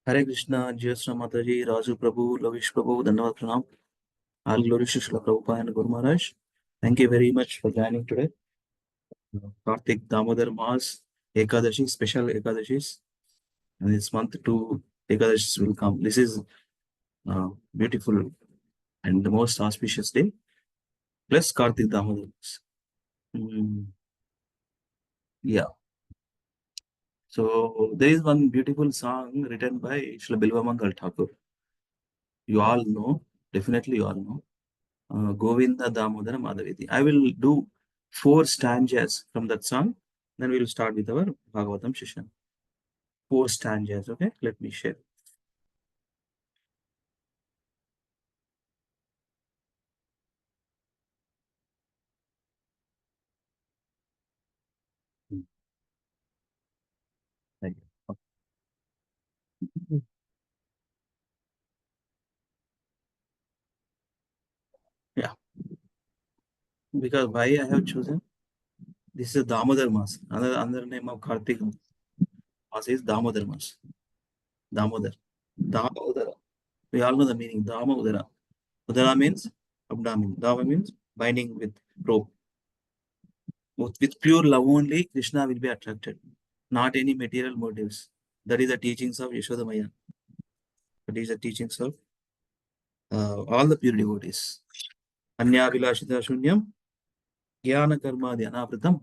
Hare Krishna, Jai Shri Mataji, Raju Prabhu, Lavish Prabhu, Dhanavad Pranam. All glory to Srila Prabhupada and Guru Maharaj. Thank you very much for joining today. Kartik Damodar Mas, Ekadashi, special Ekadashis. And this month, two Ekadashis will come. This is beautiful and the most auspicious day. Plus Kartik Damodar Mas. Mm, yeah. So there is one beautiful song written by Srila Bilvamangal Thakur. You all know, definitely you all know. Govinda Damodara Madhaviti. I will do four stanzas from that song. Then we will start with our Bhagavatam session. Four stanzas, okay? Let me share. Thank you. Yeah, because why I have chosen? This is Damodar Mas. Another name of Kartik Mas is Damodar Mas. Damodar. Damodara. We all know the meaning. Damodara. Udara means abdomen. Dama means binding with rope. With pure love only, Krishna will be attracted. Not any material motives. That is the teachings of Yashoda Maya. That is the teachings of all the pure devotees. Anyavilashita shunyam, jnana karmadi anavritam,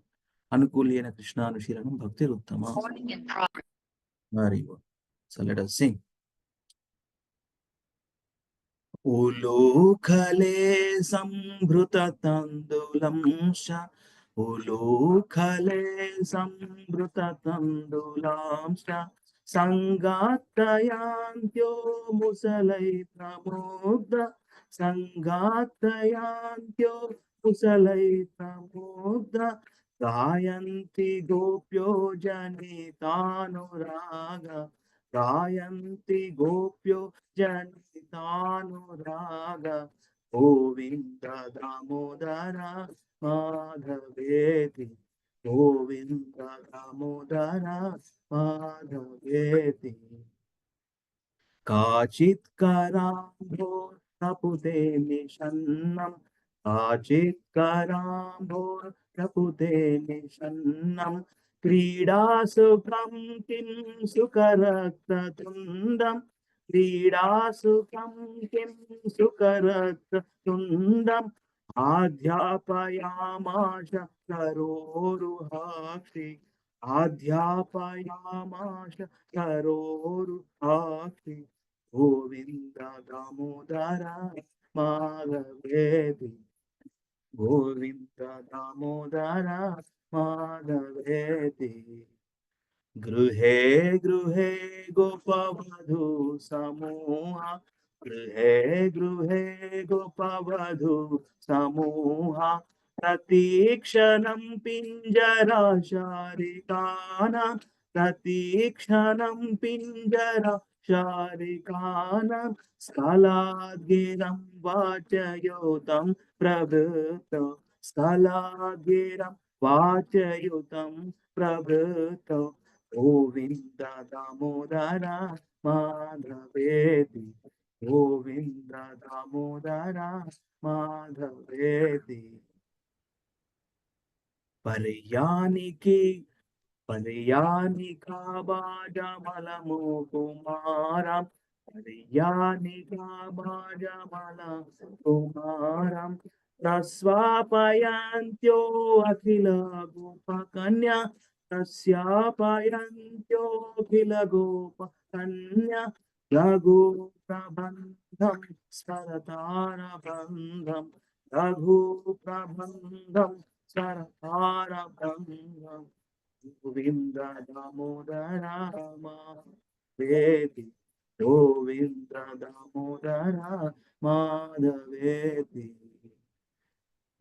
anukulyena Krishna anushiranam bhakti ruttama. Very good. So let us sing. Ulokale sambhuta tandulam sha. Ulokale sambhuta tandulam sha. Sangatayantyo musalai pramodha. Sangatayantyo musalai pramodha. Gayanti gopyo janitanuraga. Gayanti gopyo Janitanuraga Govinda Damodara Madhaveti Govinda Damodara Madhaveti Kachit Karambho Kapute Mishannam Kachit Karambho Kapute Mishannam Krida Sukam Kim Sukarakta Tundam Krida Sukam Kim Sukarakta Tundam Adhyapayamasha Karoruhakshi Adhyapayamasha Karoruhakshi Govinda Damodara Madhaveti Govinda Damodara Madhaveti Gruhe Gruhe Gopavadhu Samoha Gruhe Gruhe Gopavadhu Samoha Pratikshanam Pinjara Sharikana Pratikshanam Pinjara Sharikana Skaladgiram Vachayotam Prabhuta Skaladgiram Vachayotam Prabhuta Govinda Damodara Madhaveti Govinda Damodara Madhaveti Paryaniki Paryanika Bhajamalamu Kumaram Paryanika Bhajamalamu Kumaram Tasvapayantyo Akhila Gopakanya Tasyapayantyo Akhila Gopakanya Raghu Prabandham Saratara Bandham Raghu Prabandham Saratara Bandham Govinda Damodara Madhaveti Govinda Damodara Madhaveti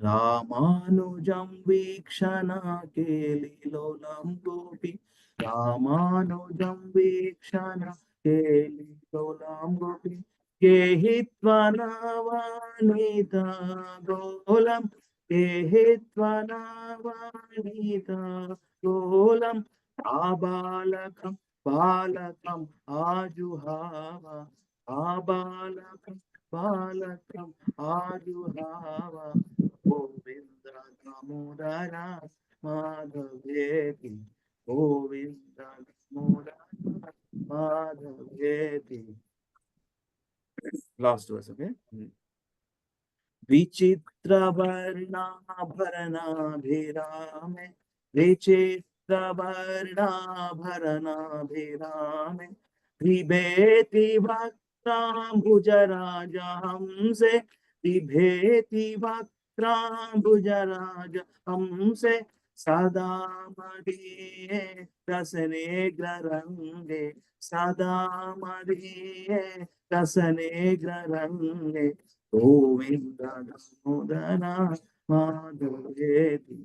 Ramanujam Vikshana Kelilolam Gopi Ramanujam Vikshana Kelilolam Gopi Kehitvanavaanita Golam Kehitvanavaanita Golam Abalakam balakam ajuhava, abalakam balakam ajuhava, Govinda Damodara Madhaveti, Govinda Damodara Madhaveti. Last verse, okay? विचित्रवर्णाभरणाभिरामे, विचित्रवर्णाभरणाभिरामे, बिभेति वक्त्राम्बुजराजहंसे, बिभेति वक्त्राम्बुजराजहंसे, सदा मदीये रसनेग्ररङ्गे, सदा मदीये रसनेग्ररङ्गे, Govinda Damodara Madhaveti,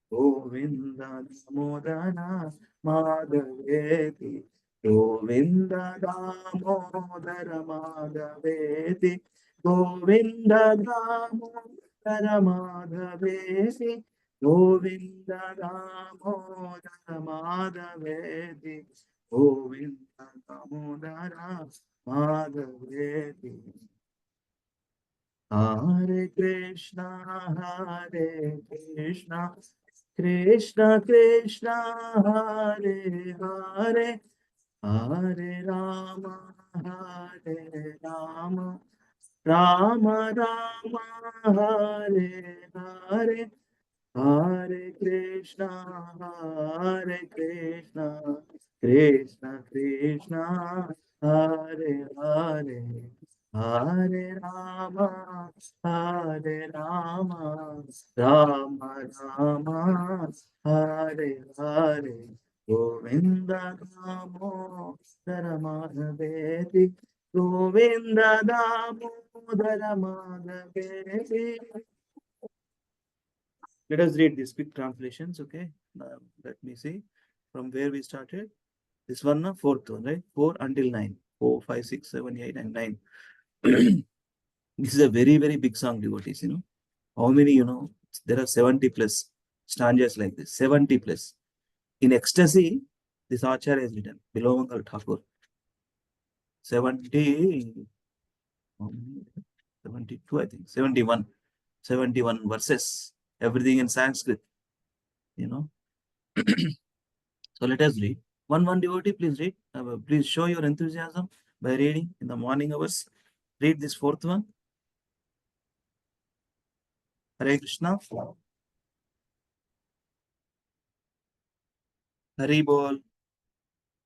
Govinda Damodara Madhaveti, Govinda Damodara Madhaveti, Govinda Damodara Madhaveti, Govinda Damodara Madhaveti, Govinda Damodara Madhaveti. Hare Krishna, Krishna Krishna, Hare Hare, Hare Rama, Rama Rama, Hare Hare, Hare Krishna, Krishna Krishna, Hare Hare, Hare Rama, Rama Rama, Hare Hare, Govinda Damodara Madhaveti, Govinda Damodara Madhaveti. Let us read these quick translations, okay? Let me see from where we started. This one, no? Fourth one, right? 4 until 9. 4, 5, 6, 7, 8, and 9. This is a very, very big song, devotees, you know. How many, you know, there are 70 plus stanzas like this, 70 plus. In ecstasy, this Acharya is written, Bilomangal Thakur. 72, I think, 71 verses, everything in Sanskrit, you know. So let us read. One devotee, please read. Please show your enthusiasm by reading in the morning hours. Read this fourth one. Hare Krishna. Hari Bol.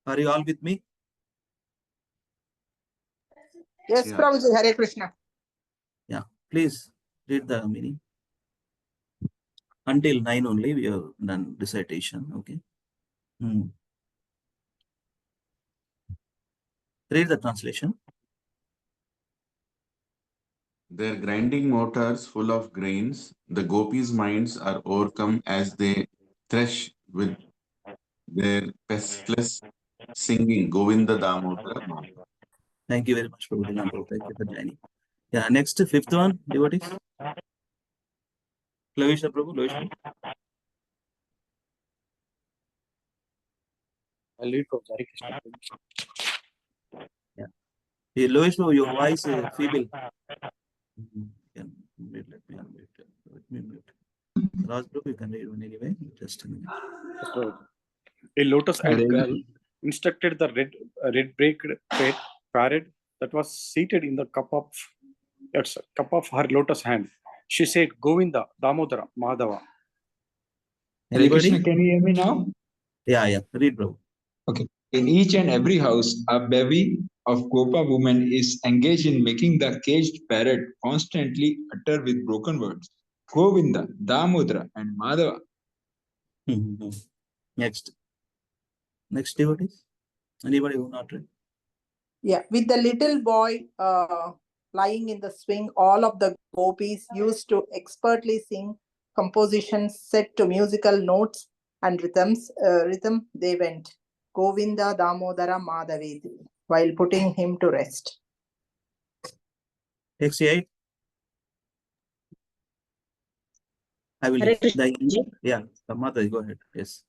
Are you all with me? Yes, yeah. Prabhuji, Hare Krishna. Yeah, please read the meaning. Until 9 only, we have done recitation. Okay. Read the translation. Their grinding motors full of grains, the gopis' minds are overcome as they thresh with their pestless singing Govinda Damodara. Thank you very much, Prabhuji. Thank you for joining. Yeah, next, fifth one, devotees. Lavisha Prabhu, Lavisha. I'll read from Hare Krishna. Yeah. Hey, Lavisha, your voice is feeble. Let me unmute. Let me mute. Raj Prabhu, you can read one anyway. Just a minute. A lotus-eyed girl instructed the red-breaked parrot that was seated in the cup of her lotus hand. She said, Govinda, Damodara, Madhava. Anybody? Krishna, can you hear me now? Yeah. Read, bro. Okay. In each and every house, a bevy of Gopa women is engaged in making the caged parrot constantly utter with broken words. Govinda, Damodara, and Madhava. Next devotees. Anybody who not read? Yeah, with the little boy lying in the swing, all of the gopis used to expertly sing compositions set to musical notes and rhythm they went. Govinda Damodara Madhaveti, while putting him to rest. 68. I will. Yeah, the mother, go ahead. Yes.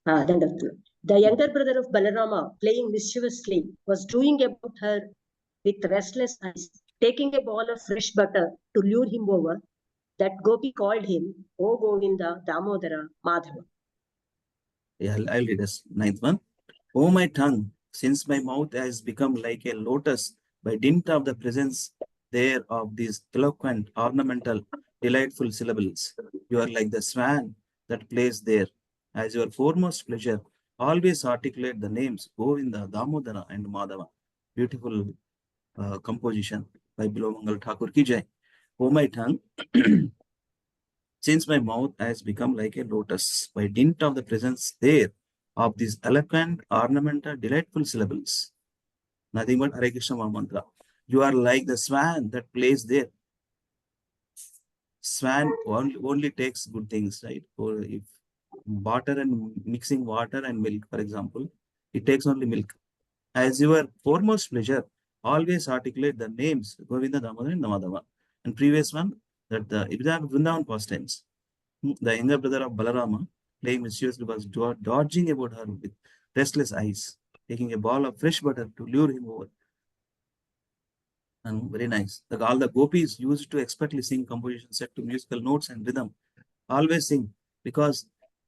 The younger brother of Balarama, playing mischievously, was doing about her with restless eyes, taking a ball of fresh butter to lure him over. That Gopi called him, O Govinda, Damodara, Madhava. Yeah, I'll read this. Ninth one. O my tongue, since my mouth has become like a lotus by dint of the presence there of these eloquent, ornamental, delightful syllables, you are like the swan that plays there. As your foremost pleasure, always articulate the names Govinda, Damodara, and Madhava. Beautiful composition by Bilomangal Thakur Ki Jai. O my tongue, since my mouth has become like a lotus by dint of the presence there of these eloquent, ornamental, delightful syllables. Nothing but Hare Krishna Mahamantra. You are like the swan that plays there. Swan only takes good things, right? Or if water and mixing water and milk, for example, it takes only milk. As your foremost pleasure, always articulate the names Govinda, Damodara, and Madhava. And previous one, that the Vrindavan pastimes. The younger brother of Balarama, playing mischievously, was dodging about her with restless eyes, taking a ball of fresh butter to lure him over. And very nice. All the gopis used to expertly sing compositions set to musical notes and rhythm. Always sing because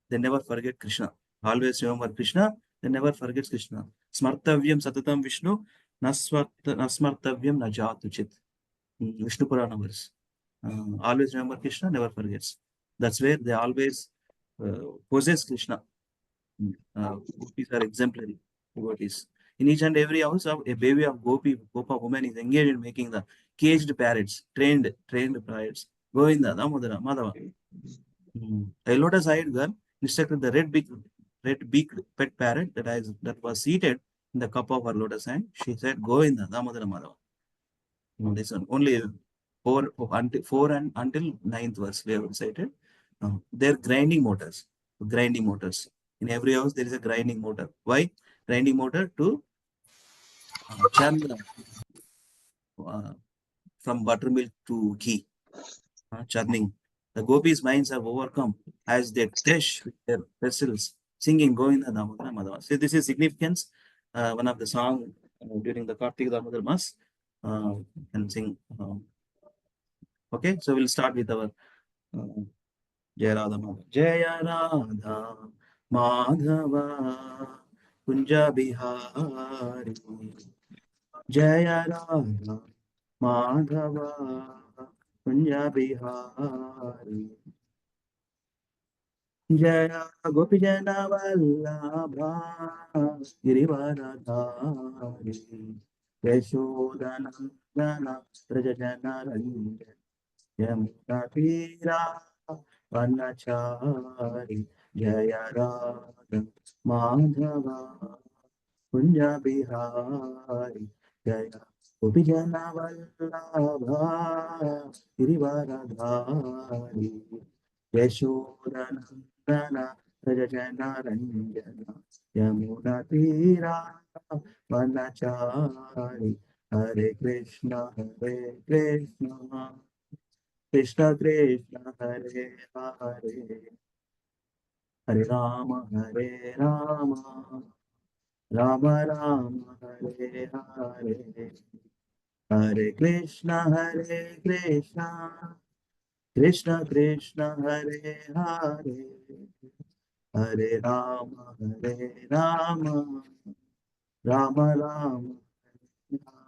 they never forget Krishna. Always remember Krishna, they never forget Krishna. Smartavyam satatam Vishnu, nasmartavyam najatuchit. Vishnu Purana verse. Always remember Krishna, never forgets. That's where they always possess Krishna. Gopis are exemplary devotees. In each and every house, a baby of Gopa woman is engaged in making the caged parrots, trained parrots. Govinda, Damodara, Madhava. A lotus-eyed girl instructed the red-beaked pet parrot that was seated in the cup of her lotus hand. She said, Govinda, Damodara, Madhava. This one only four and until ninth verse we have recited. They're grinding motors. Grinding motors. In every house there is a grinding motor. Why? Grinding motor to churn from buttermilk to ghee. Churning. The gopis' minds are overcome as they thresh with their vessels, singing Govinda Damodara Madhava. So this is significance. One of the song during the Kartika Damodar Mas can sing. Okay, so we'll start with our Jaya Radha Madhava. Jaya Radha Madhava Kunja Bihari. Jaya Radha Madhava Kunja Bihari. Jaya Gopijana Vallabha Girivaradhari. Yashodanandana Rajajana Ranjan. Yamuna Tira Vanachari Jaya Radha Madhava Kunja Bihari Jaya Gopijana Vallabha Girivaradhari Yashodanandana Rajajana Ranjana Yamuna Tira Vanachari Hare Krishna Hare Krishna Krishna Krishna Hare Hare Hare Rama Hare Rama Rama Rama Hare Hare Hare Krishna Krishna Krishna Hare Hare Hare Rama Rama Rama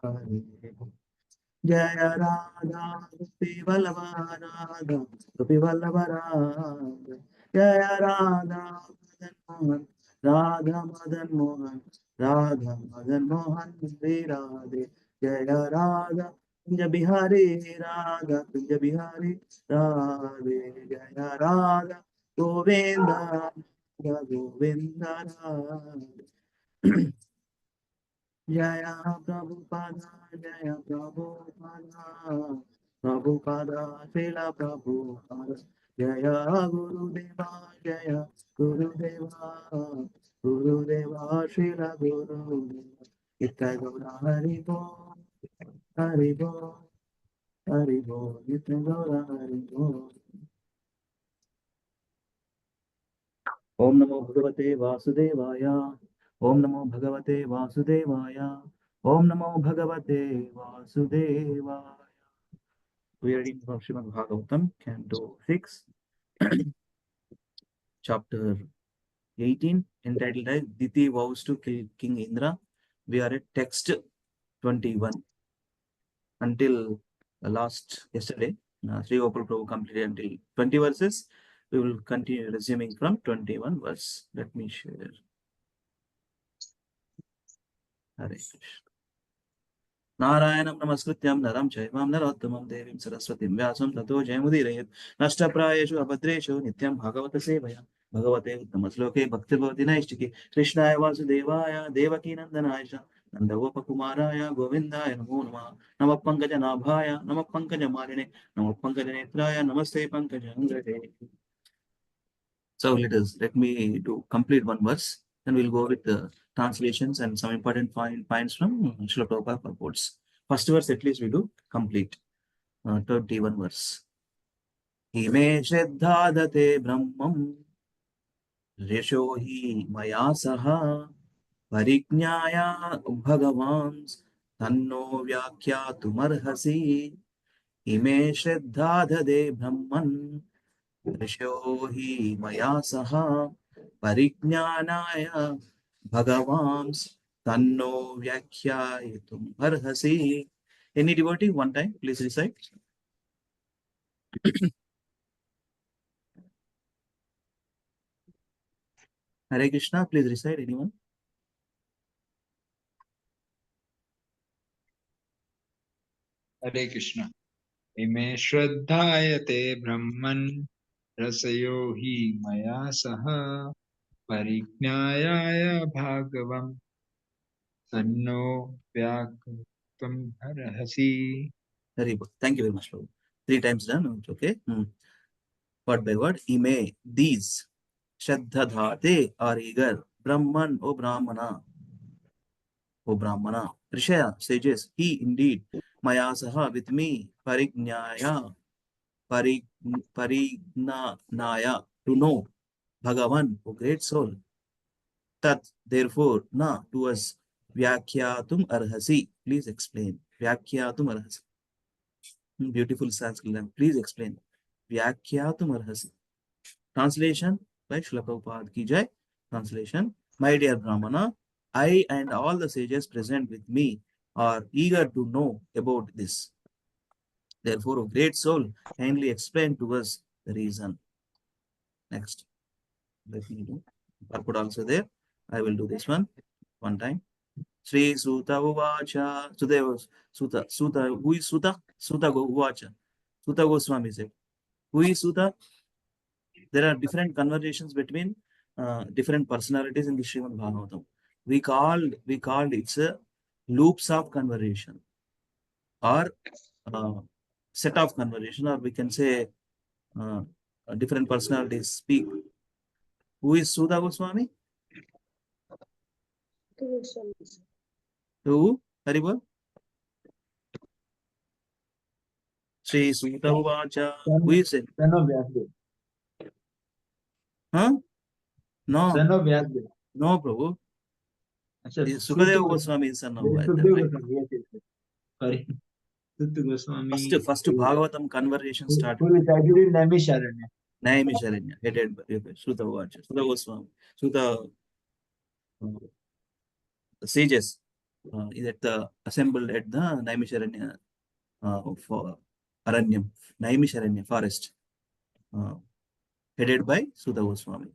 Hare Jaya Radha Gopi Vallabha Radha Gopi Vallabha Radha Jaya Radha Madan Mohan Radha Madan Mohan Shri Radhe Jaya Radha Kunja Bihari Radha Kunja Bihari Radhe Jaya Radha Govinda Govinda Radhe Jaya Prabhupada, Jaya Prabhupada, Prabhupada, Srila Prabhupada, Jaya Gurudeva, Jaya Gurudeva, Gurudeva, Srila Gurudeva, Ita Gaura Haribo, Haribo, Haribo, Ita Gaura Haribo. Om Namo Bhagavate Vasudevaya. Om Namo Bhagavate Vasudevaya. Om Namo Bhagavate Vasudevaya. We are reading from Srimad Bhagavatam, Canto 6, chapter 18, entitled as Diti vows to kill King Indra. We are at text 21. Until yesterday, Sri Gopal Prabhu completed until 20 verses. We will continue resuming from 21 verse. Let me share. Hare Krishna. Narayanam namaskrityam naram chaivam narottamam devim saraswatim vyasam tato jayamudirayan nashtaprayeshu abhadreshu nityam bhagavata sevaya bhagavate uttamasloke bhaktivati naishtiki krishnaya vasudevaya devaki nandanaya nandagopkumāraya govindaya namo namah namah pankaja nabhaya namah pankaja maline namah pankaja netraya namaste pankaja. So let me do complete one verse, then we'll go with the translations and some important points from Srila Prabhupada purports. First verse at least we do complete. 21 verse. Ime shraddhadate brahmam resho hi maya saha pariknyaya bhagavans tanno vyakhyatum ime shraddhadate brahman ऋषो हि मया सह परिज्ञानाय भगवान् तन्नो व्याख्यातुम् अर्हसि. Any devotee, one time, please recite. Hare Krishna, please recite, anyone. Hare Krishna. Ime shraddhayate brahman rasayo hi maya saha pariknyaya bhagavam tanno vyaktam arhasi. Very good. Thank you very much, Prabhu. 3 times done. Okay. Word by word. Ime, these. Shraddhadhate are eager. Brahman, O Brahmana. O Brahmana. Rishaya, sages, he indeed. Maya saha, with me. Parignyaya. Parignanaya, to know. Bhagavan, O great soul. Tat, therefore, na, to us. Vyakhyatum arhasi. Please explain. Vyakhyatum arhasi. Beautiful Sanskrit name. Please explain. Vyakhyatum arhasi. Translation by Srila Prabhupada ki jai. Translation. My dear Brahmana, I and all the sages present with me are eager to know about this. Therefore, O great soul, kindly explain to us the reason. Next. Let me do. Purport also there. I will do this one time. Sri Suta Uvacha. Suta. Who is Suta? Suta Uvacha. Suta Goswami said. Who is Suta? There are different conversations between different personalities in the Srimad Bhagavatam. We called it's a loops of conversation or set of conversation, or we can say different personalities speak. Who is Sudha Goswami? Who? Haribol? Sri Sudha Uvacha. Who is it? Son of Vyasdev. Huh? No. Son of Vyasdev. No, Prabhu. Sukadeva Goswami is son of Vyasdev, right? Sorry. Sutta Goswami. First Bhagavatam conversation started. Who recited in Naimisharanya. Naimisharanya, headed by Sudha Uvacha. Sudha Goswami. Sudha sages assembled at the Naimisharanya for Aranyam, Naimisharanya forest, headed by Sudha Goswami.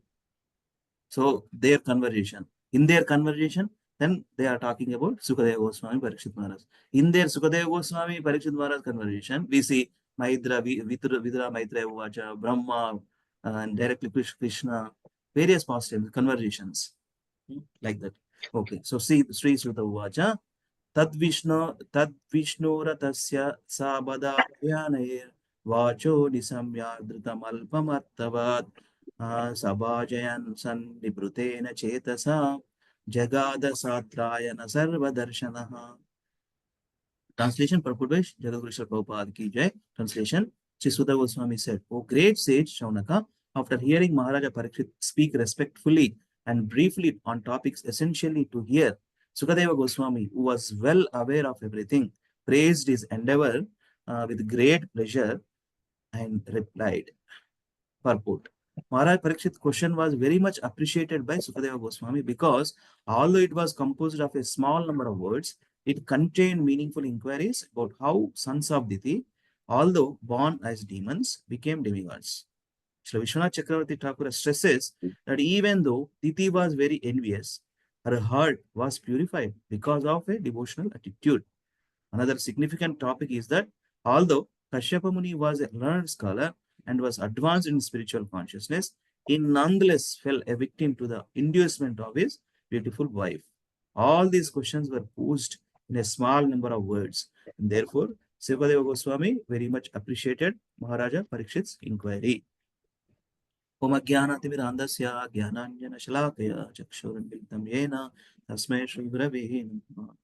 So their conversation. In their conversation, then they are talking about Sukadeva Goswami, Parikshit Maharaj. In their Sukadeva Goswami, Parikshit Maharaj conversation, we see Maitra, Vidura, Maitra, Uvacha, Brahma, and directly Krishna, various past conversations like that. Okay, so see Sri Sutta Uvacha. Tad Vishnoratasya Sabadayanair Vacho Nisamyadritam Alpamartavat Sabhajayan Sannibhrutena Chetasa Jagada Satrayana Sarvadarshanaha. Translation purport by Jagadguru Srila Prabhupada ki jai. Translation. Sri Sudha Goswami said, O great sage Shaunaka, After hearing Maharaja Parikshit speak respectfully and briefly on topics essentially to hear, Sukadeva Goswami, who was well aware of everything, praised his endeavor with great pleasure and replied, purport. Maharaj Parikshit's question was very much appreciated by Sukadeva Goswami because although it was composed of a small number of words, it contained meaningful inquiries about how sons of Diti, although born as demons, became demigods. Sri Vishwanath Chakravarti Thakur stresses that even though Diti was very envious, her heart was purified because of a devotional attitude. Another significant topic is that although Kashyapa Muni was a learned scholar and was advanced in spiritual consciousness, he nonetheless fell a victim to the inducement of his beautiful wife. All these questions were posed in a small number of words, and therefore Sivadeva Goswami very much appreciated Maharaja Parikshit's inquiry. Om Ajnanatimirandasya Jnananjana Shalakaya Chakshurunditam Yena Tasmai Shri Gurave Namaha.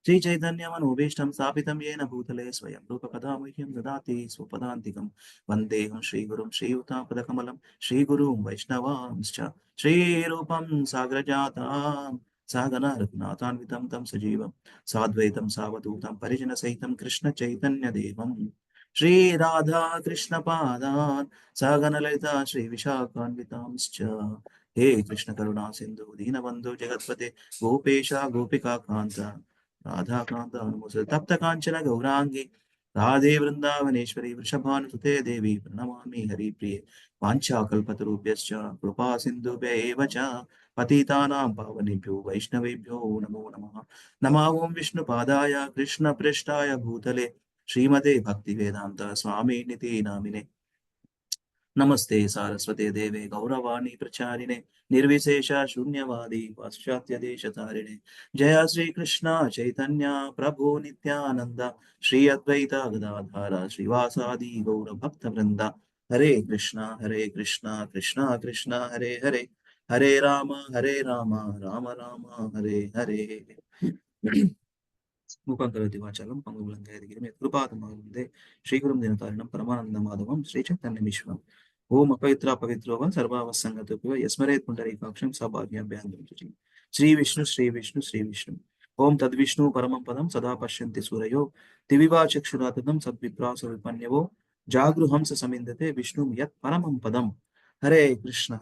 Sri Chaitanya Manobhishtam Sthapitam Yena Bhutale Swayam Rupa Padamahim Dadati Swapadantikam Vandeham Shri Gurum Shri Yuta Padakamalam Shri Gurum Vaishnavamscha Shri Rupam Sagrajatam Sagana Raghunathanvitam Tam Sajivam Sadvaitam Savadutam Parijana Sahitam Krishna Chaitanya Devam Shri Radha Krishna Padan Sagana Lalita Shri Vishakhanvitamscha He Krishna Karuna Sindhu Dinabandhu Jagatpate Gopesha Gopika Kanta Radha Kanta Anumasa Tapta Kanchana Gaurangi Radhe Vrindavaneshwari Vrishabhanusute Devi Pranamami Hari Priye Pancha Kalpatarubhyascha Krupa Sindhu Evacha Patitanam Pavanebhyo Vaishnavebhyo Namo Namaha Nama Om Vishnu Padaya Krishna Preshtaya Bhutale Srimate Bhakti Vedanta Swami Niti Namine Namaste Saraswate Deve Gauravani Pracharine Nirvisesha Shunyavadi Paschatya Deshatarine Jaya Sri Krishna Chaitanya Prabhu Nityananda Sri Advaita Gadadhara Srivasadi Gaura Bhakta Vrinda Hare Krishna Krishna Krishna Hare Hare Hare Rama Rama Rama Hare Hare Mukankarati Vachalam Pangulangai Krupatamagunde Sri Gurum Dinatarinam Paramananda Madhavam Sri Chaitanya Mishram Om Apavitra Pavitrova Sarva Vasangatupiva Yasmaret Pundari Kaksham Sabhagya Bhyandram Sri Vishnu Sri Vishnu Sri Vishnu Om Tad Vishnu Paramam Padam Sada Pashyanti Surayo Diviva Chakshuratam Sadviprasa Vipanyavo Jagru Hamsa Samindate Vishnu Yat Paramam Padam Hare Krishna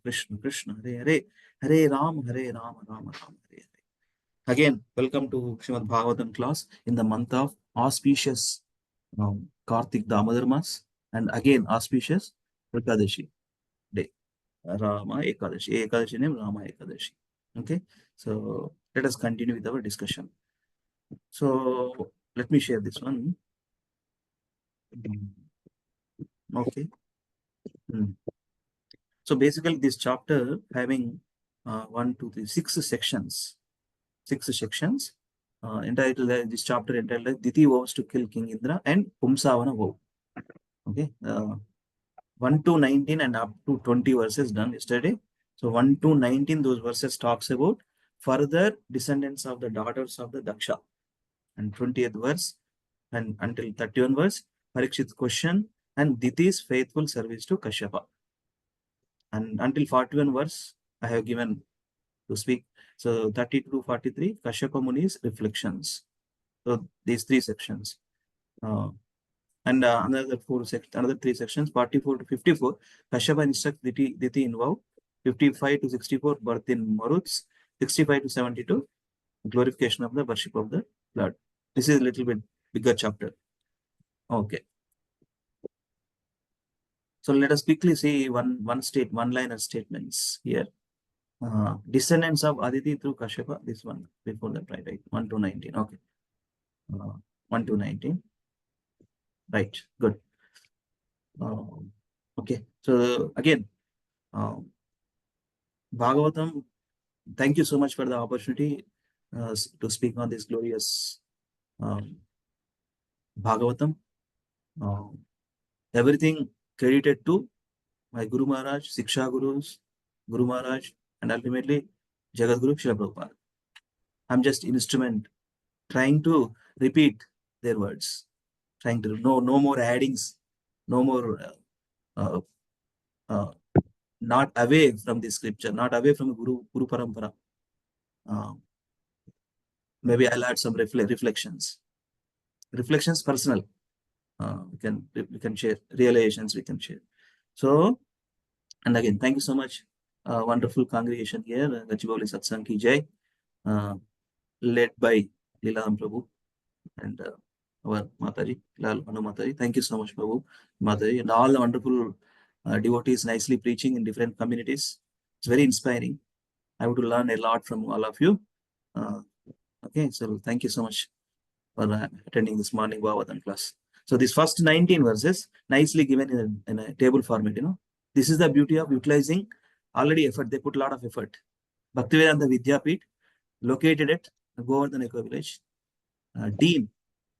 Krishna Krishna Hare Hare Hare Ram Rama Hare Hare. Again, welcome to Srimad Bhagavatam class in the month of auspicious Kartik Damodar Mas and again auspicious Ekadashi day. Rama Ekadashi. Ekadashi name Rama Ekadashi. Okay, so let us continue with our discussion. So let me share this one. Okay. So basically, this chapter having 1, 2, 3, 6 sections. 6 sections. Entitled this chapter entitled Diti vows to kill King Indra and Pumsavana vow. Okay, 1 to 19 and up to 20 verses done yesterday. So 1 to 19, those verses talks about further descendants of the daughters of the Daksha. And 20th verse and until 31 verse, Parikshit's question and Diti's faithful service to Kashyapa. And until 41 verse, I have given to speak. So 32 to 43, Kashyapa Muni's reflections. So these 3 sections. And another 3 sections, 44 to 54, Kashyapa instructs Diti in vow, 55 to 64, birth in Maruts, 65 to 72, glorification of the worship of the Lord. This is a little bit bigger chapter. Okay. So let us quickly see one-liner statements here. Descendants of Aditi through Kashyapa, this one, before that, right? 1 to 19, okay. 1 to 19. Right, good. Okay, so again, Bhagavatam, thank you so much for the opportunity to speak on this glorious Bhagavatam. Everything credited to my Guru Maharaj, Siksha Gurus, Guru Maharaj, and ultimately Jagat Guru Srila Prabhupada. I'm just instrument trying to repeat their words, trying to no more addings, no more not away from the scripture, not away from Guru Parampara. Maybe I'll add some reflections. Reflections personal. We can share realizations. We can share. So, and again, thank you so much. Wonderful congregation here, Gachibowli Satsang ki jai, led by Lilananda Prabhu and our Mataji, Lal Anu Mataji. Thank you so much, Prabhu, Mataji, and all the wonderful devotees nicely preaching in different communities. It's very inspiring. I would learn a lot from all of you. Okay, so thank you so much for attending this morning Bhagavatam class. So these first 19 verses nicely given in a table format, This is the beauty of utilizing already effort. They put a lot of effort. Bhaktivedanta Vidyapit, located at Govardhan Eco Village. Dean,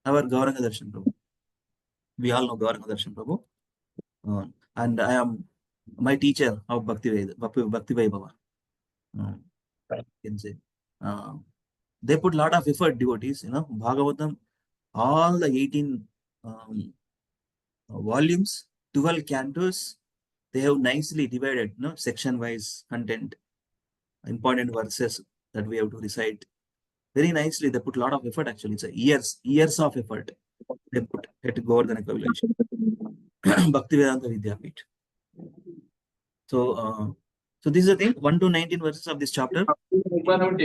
our Gauranga Darshan Prabhu. We all know Gauranga Darshan Prabhu. And I am my teacher of Bhakti Vaibhava. Can say. They put a lot of effort, devotees, Bhagavatam, all the 18 volumes, 12 cantos, they have nicely divided, section-wise content, important verses that we have to recite. Very nicely, they put a lot of effort actually. It's a years of effort they put at Govardhan Eco Village. Bhaktivedanta Vidyapit. So, so this is the thing, 1 to 19 verses of this chapter. 1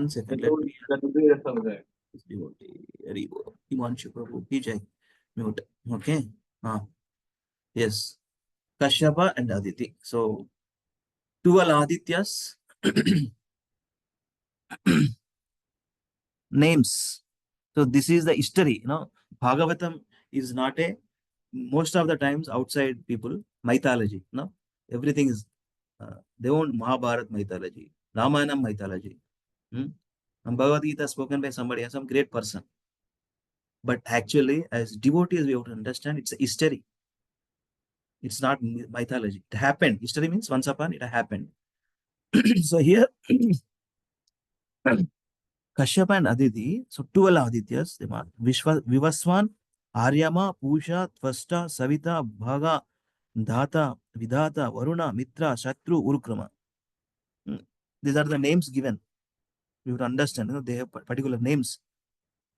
second, let me mute. Okay. Yes. Kashyapa and Aditi. So 12 Adityas names. So this is the history. Bhagavatam is not most of the times outside people mythology. Everything is they want Mahabharata mythology, Ramayana mythology. And Bhagavad Gita spoken by somebody, some great person. But actually, as devotees, we have to understand it's a history. It's not mythology. It happened. History means once upon it happened. So here, Kashyapa and Aditi, so 12 Adityas, they are Vivaswan, Aryama, Pusha, Tvasta, Savita, Bhaga, Dhata, Vidhata, Varuna, Mitra, Shatru, Urukrama. These are the names given. We would understand, they have particular names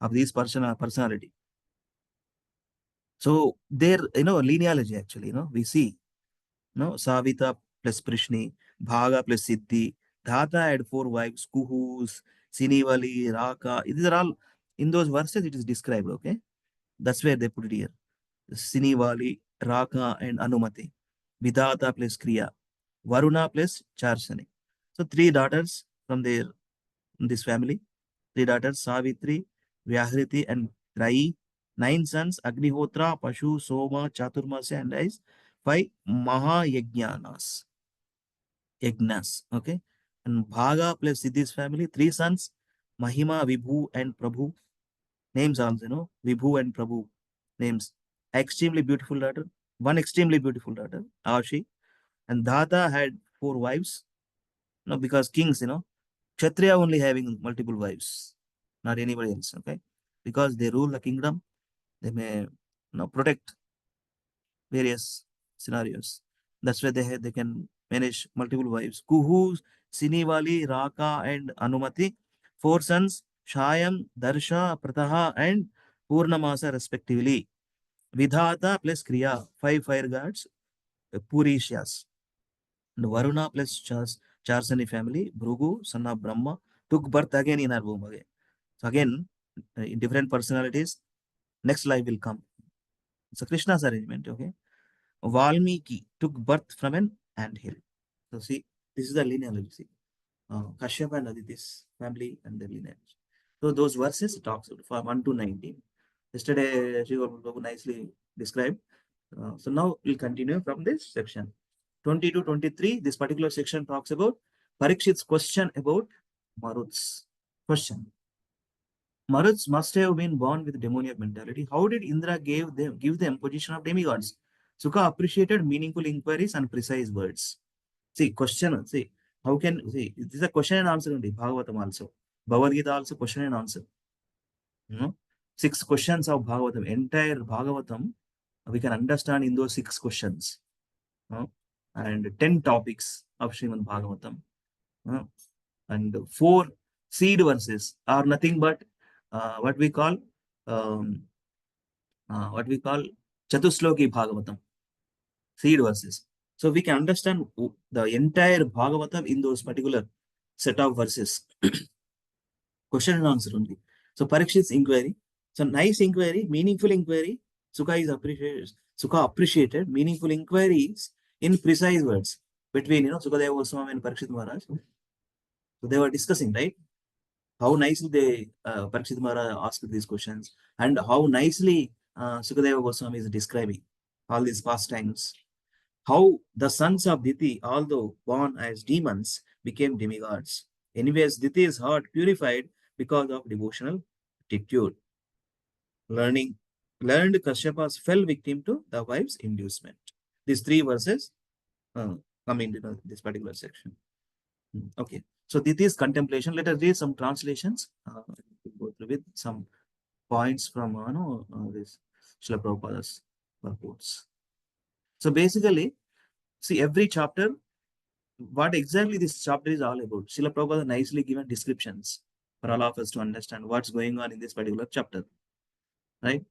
of these personality. So their, linealogy actually, we see, Savita plus Prishni, Bhaga plus Siddhi, Dhata had 4 wives, Kuhus, Sinivali, Raka. These are all, in those verses it is described, okay? That's where they put it here. Sinivali, Raka and Anumati. Vidhata plus Kriya. Varuna plus Charsani. So 3 daughters from this family. 3 daughters, Savitri, Vyahriti and Rai. 9 sons, Agnihotra, Pashu, Soma, Chaturmasya and Ais. 5 Mahayajnanas. Yagnas, okay? And Bhaga plus Siddhi's family, 3 sons, Mahima, Vibhu and Prabhu. Names also, Vibhu and Prabhu. Names. Extremely beautiful daughter. 1 extremely beautiful daughter, Ashi. And Dhata had 4 wives. Because kings, Kshatriya only having multiple wives, not anybody else, okay? Because they rule the kingdom, they may protect various scenarios. That's why they can manage multiple wives. Kuhu, Sinivali, Raka, and Anumati, 4 sons, Shayam, Darsha, Prataha, and Purnamasa respectively. Vidhata plus Kriya, 5 fire gods, Purishyas. And Varuna plus Charsani family, Bhrugu, son of Brahma, took birth again in our womb again. So again, in different personalities, next life will come. It's a Krishna's arrangement, okay? Valmiki took birth from an anthill. So see, this is the lineage. See, Kashyapa and Aditi's family and their lineage. So those verses talks from 1 to 19. Yesterday, Shri Prabhu nicely described. So now we'll continue from this section. 20 to 23, this particular section talks about Parikshit's question about Marut's question. Maruts must have been born with demoniac mentality. How did Indra give them position of demigods? Sukha appreciated meaningful inquiries and precise words. See, question, see, how can, see, this is a question and answer only, Bhagavatam also. Bhagavad Gita also question and answer. 6 questions of Bhagavatam, entire Bhagavatam, we can understand in those 6 questions and 10 topics of Srimad Bhagavatam. And 4 seed verses are nothing but what we call Chatusloki Bhagavatam, seed verses. So we can understand the entire Bhagavatam in those particular set of verses. Question and answer only. So Parikshit's inquiry. So nice inquiry, meaningful inquiry. Sukha appreciated meaningful inquiries in precise words between Sukadeva Goswami and Parikshit Maharaj. So they were discussing, right? How nicely Parikshit Maharaj asked these questions, and how nicely Sukadeva Goswami is describing all these pastimes. How the sons of Diti, although born as demons, became demigods. Anyways, Diti's heart purified because of devotional attitude. Learned Kashyap's fell victim to the wife's inducement. These 3 verses come into this particular section. Okay. So Diti's contemplation. Let us read some translations. Go through with some points from this Srila Prabhupada's purports. So basically, see every chapter, what exactly this chapter is all about. Srila Prabhupada nicely given descriptions for all of us to understand what's going on in this particular chapter, right?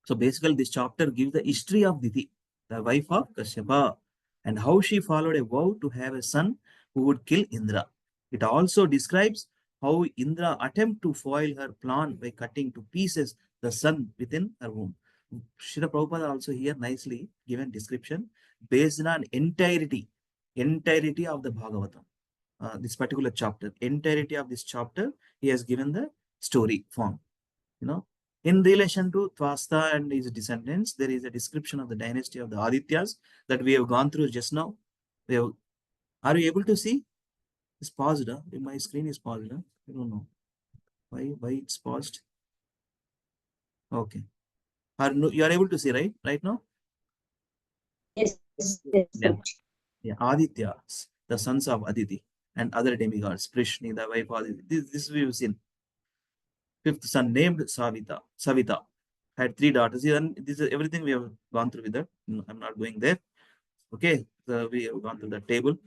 So basically, this chapter gives the history of Diti, the wife of Kashyapa, and how she followed a vow to have a son who would kill Indra. It also describes how Indra attempted to foil her plan by cutting to pieces the son within her womb. Srila Prabhupada also here nicely given description based on entirety of the Bhagavatam. This particular chapter, entirety of this chapter, he has given the story form. In relation to Twasta and his descendants, there is a description of the dynasty of the Adityas that we have gone through just now. Are you able to see? It's paused. My screen is paused. I don't know why it's paused. Okay. You are able to see right now? Yes. Yeah. Adityas, the sons of Aditi, and other demigods, Prishni, the wife of Aditi. This we have seen. 5th son named Savita had 3 daughters. And this is everything we have gone through with that. I'm not going there. Okay, so we have gone through the table.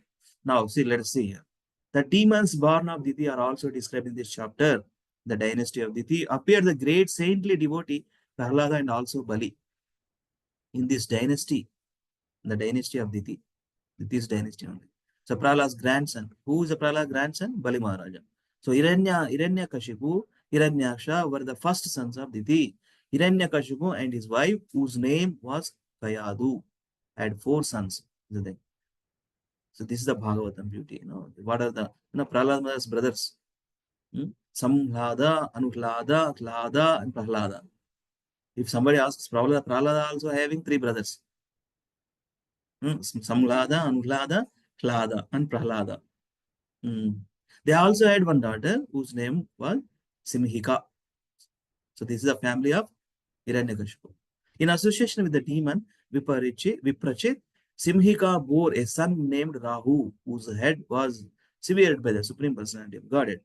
Now, see, let us see here. The demons born of Diti are also described in this chapter. The dynasty of Diti appeared the great saintly devotee Prahlada and also Bali. In this dynasty, the dynasty of Diti, Diti's dynasty only. So Prahlada's grandson. Who is the Prahlada's grandson? Bali Maharaja. So Hiranyakashipu, Hiranyaksha were the first sons of Diti. Hiranyakashipu and his wife, whose name was Kayadu, had 4 sons. So this is the Bhagavatam beauty. What are the Prahlada's brothers? Samhlada, Anuhlada, Klada, and Prahlada. If somebody asks, Prahlada also having 3 brothers. Samhlada, Anuhlada, Klada, and Prahlada. They also had 1 daughter whose name was Simhika. So this is the family of Hiranyakashipu. In association with the demon Viprachit, Simhika bore a son named Rahu, whose head was severed by the Supreme Personality of Godhead.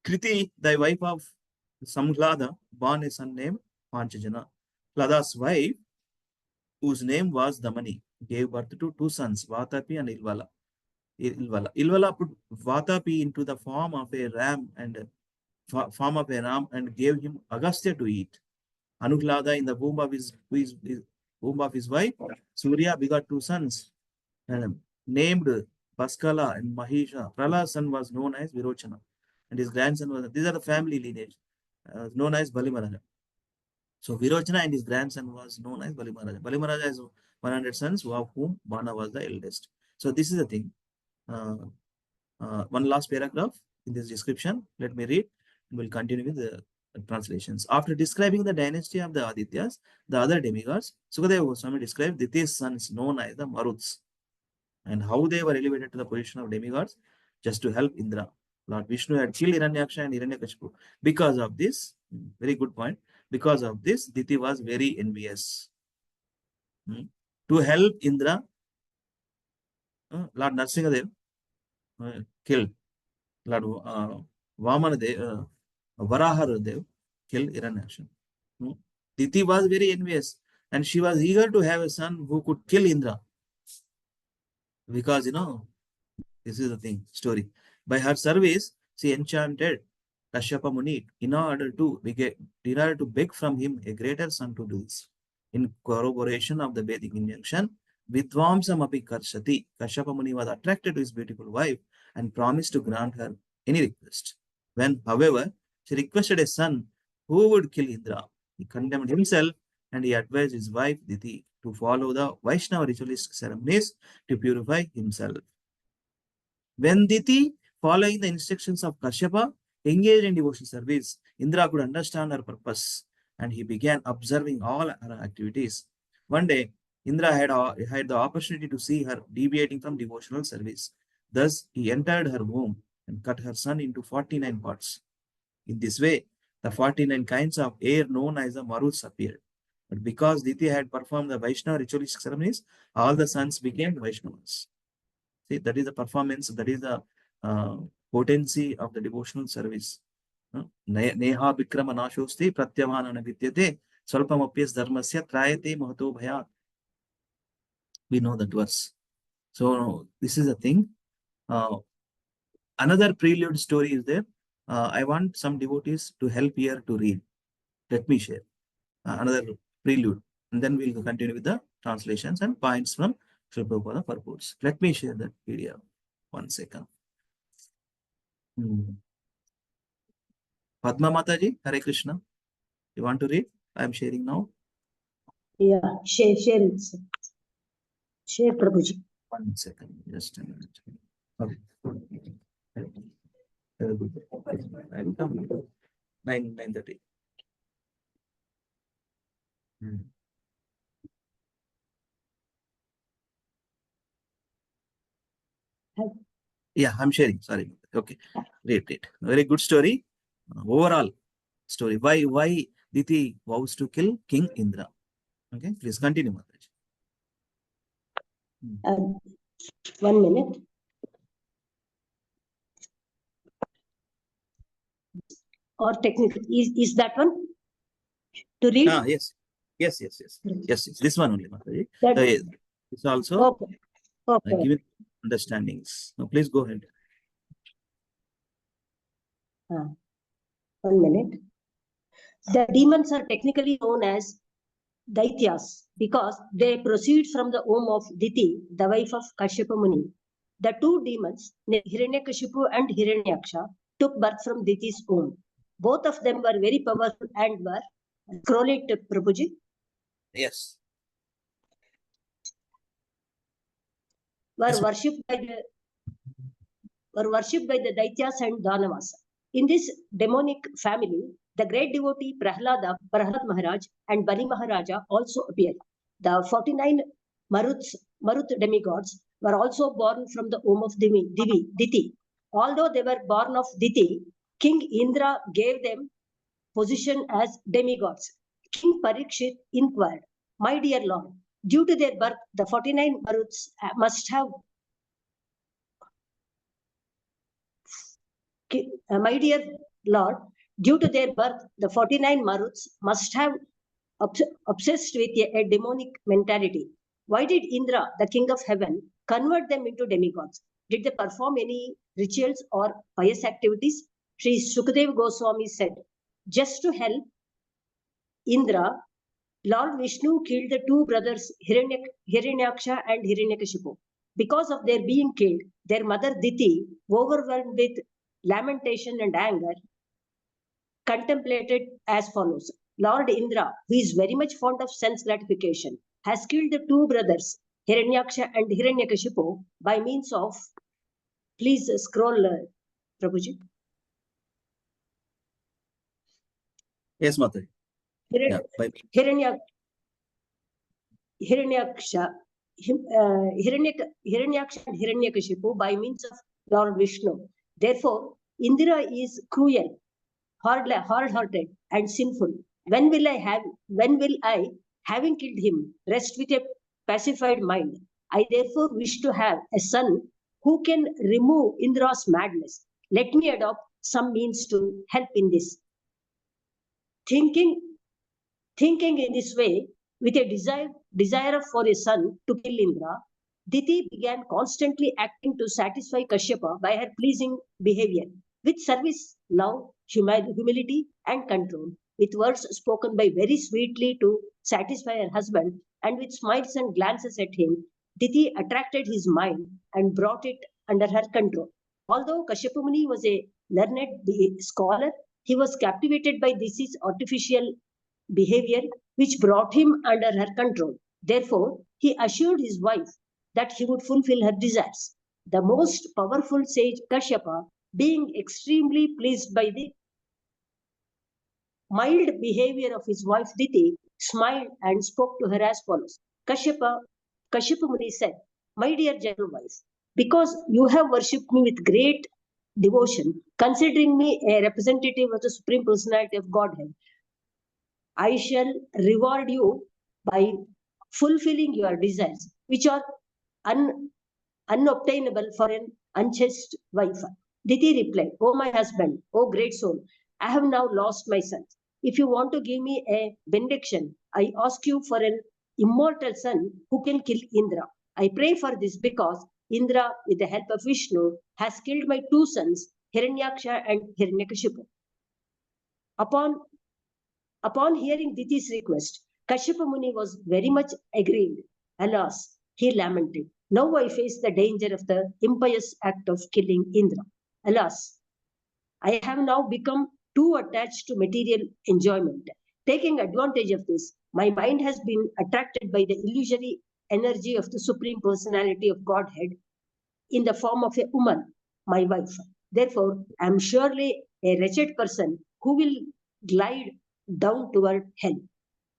Kriti, the wife of Samhlada, born a son named Panchajana. Hlada's wife, whose name was Damani, gave birth to 2 sons, Vatapi and Ilvala. Ilvala put Vatapi into the form of a ram and gave him Agastya to eat. Anuhlada in the womb of his wife, Surya begot 2 sons named Baskala and Mahisha. Prahlada's son was known as Virochana, and his grandson was, these are the family lineage, known as Bali Maharaja. So Virochana and his grandson was known as Bali Maharaja. Bali Maharaja has 100 sons, of whom Bana was the eldest. So this is the thing. One last paragraph in this description. Let me read. We'll continue with the translations. After describing the dynasty of the Adityas, the other demigods, Sukadeva Goswami described Diti's sons known as the Maruts and how they were elevated to the position of demigods just to help Indra. Lord Vishnu had killed Hiranyaksha and Hiranyakashipu. Because of this, very good point, because of this, Diti was very envious. To help Indra, Lord Narsingadev killed Lord Vamanadev, Varahadev killed Hiranyaksha. Diti was very envious and she was eager to have a son who could kill Indra. Because, this is the thing, story. By her service, she enchanted Kashyapa Muni in order to beg from him a greater son to do this. In corroboration of the Vedic injunction, Vidvamsam api karshati, Kashyapa Muni was attracted to his beautiful wife and promised to grant her any request. When, however, she requested a son who would kill Indra, he condemned himself and he advised his wife Diti to follow the Vaishnava ritualistic ceremonies to purify himself. When Diti, following the instructions of Kashyapa, engaged in devotional service, Indra could understand her purpose and he began observing all her activities. One day, Indra had the opportunity to see her deviating from devotional service. Thus, he entered her home and cut her son into 49 parts. In this way, the 49 kinds of air known as the Maruts appeared. But because Diti had performed the Vaishnava ritualistic ceremonies, all the sons became Vaishnavas. See, that is the performance, that is the potency of the devotional service. Neha Vikrama Nashosti Pratyavana Vidyate Swalpamapyas Dharmasya Trayate Mahato Bhayat. We know that verse. So, this is the thing. Another prelude story is there. I want some devotees to help here to read. Let me share another prelude, and then we'll continue with the translations and points from Srila Prabhupada purports. Let me share that PDF. 1 second. Padma Mataji, Hare Krishna. You want to read? I am sharing now. Yeah, share it. Sir. Share, Prabhuji. 1 second, just a minute. Okay. Very good. I will come. 9:30. Yeah, I'm sharing. Sorry. Okay. Read. Very good story. Overall story. Why Diti vows to kill King Indra? Okay, please continue, Mataji. 1 minute. Or technical. Is that one? To read? Yes. This one only, Mataji. It's also Okay. giving understandings. Now, please go ahead. 1 minute. The demons are technically known as Daityas because they proceed from the womb of Diti, the wife of Kashyapa Muni. The two demons, Hiranyakashipu and Hiranyaksha, took birth from Diti's womb. Both of them were very powerful and were, scroll it, Prabhuji. Yes. Were worshipped by the Daityas and Danavas. In this demonic family, the great devotee Prahlad Maharaj and Bali Maharaja also appeared. The 49 Marut demigods were also born from the womb of Diti. Although they were born of Diti, King Indra gave them position as demigods. King Parikshit inquired, "My dear Lord, due to their birth, the 49 Maruts must have my dear Lord, due to their birth, the 49 Maruts must have obsessed with a demonic mentality. Why did Indra, the king of heaven, convert them into demigods? Did they perform any rituals or pious activities?" Sri Sukadeva Goswami said, "Just to help Indra, Lord Vishnu killed the two brothers Hiranyaksha and Hiranyakashipu. Because of their being killed, their mother Diti, overwhelmed with lamentation and anger, contemplated as follows. Lord Indra, who is very much fond of sense gratification, has killed the two brothers, Hiranyaksha and Hiranyakashipu, by means of, please scroll, Prabhuji. Yes, Mataji. Hiranyaksha and Hiranyakashipu by means of Lord Vishnu. Therefore, Indra is cruel, hard-hearted, and sinful. When will I, having killed him, rest with a pacified mind? I therefore wish to have a son who can remove Indra's madness. Let me adopt some means to help in this. Thinking Thinking in this way, with a desire for a son to kill Indra, Diti began constantly acting to satisfy Kashyapa by her pleasing behavior, with service, love, humility, and control, with words spoken by very sweetly to satisfy her husband, and with smiles and glances at him. Diti attracted his mind and brought it under her control. Although Kashyapa Muni was a learned scholar, he was captivated by Diti's artificial behavior, which brought him under her control. Therefore, he assured his wife that he would fulfill her desires. The most powerful sage Kashyapa, being extremely pleased by the mild behavior of his wife Diti, smiled and spoke to her as follows. Kashyapa Muni said, "My dear gentle wife, because you have worshipped me with great devotion, considering me a representative of the Supreme Personality of Godhead, I shall reward you by fulfilling your desires, which are unobtainable for an unchaste wife." Diti replied, "O my husband, O great soul, I have now lost my son. If you want to give me a benediction, I ask you for an immortal son who can kill Indra. I pray for this because Indra, with the help of Vishnu, has killed my two sons, Hiranyaksha and Hiranyakashipu." Upon hearing Diti's request, Kashyapa Muni was very much aggrieved. Alas, he lamented, "Now I face the danger of the impious act of killing Indra. Alas, I have now become too attached to material enjoyment. Taking advantage of this, my mind has been attracted by the illusory energy of the Supreme Personality of Godhead in the form of a woman, my wife. Therefore, I am surely a wretched person who will glide down toward hell.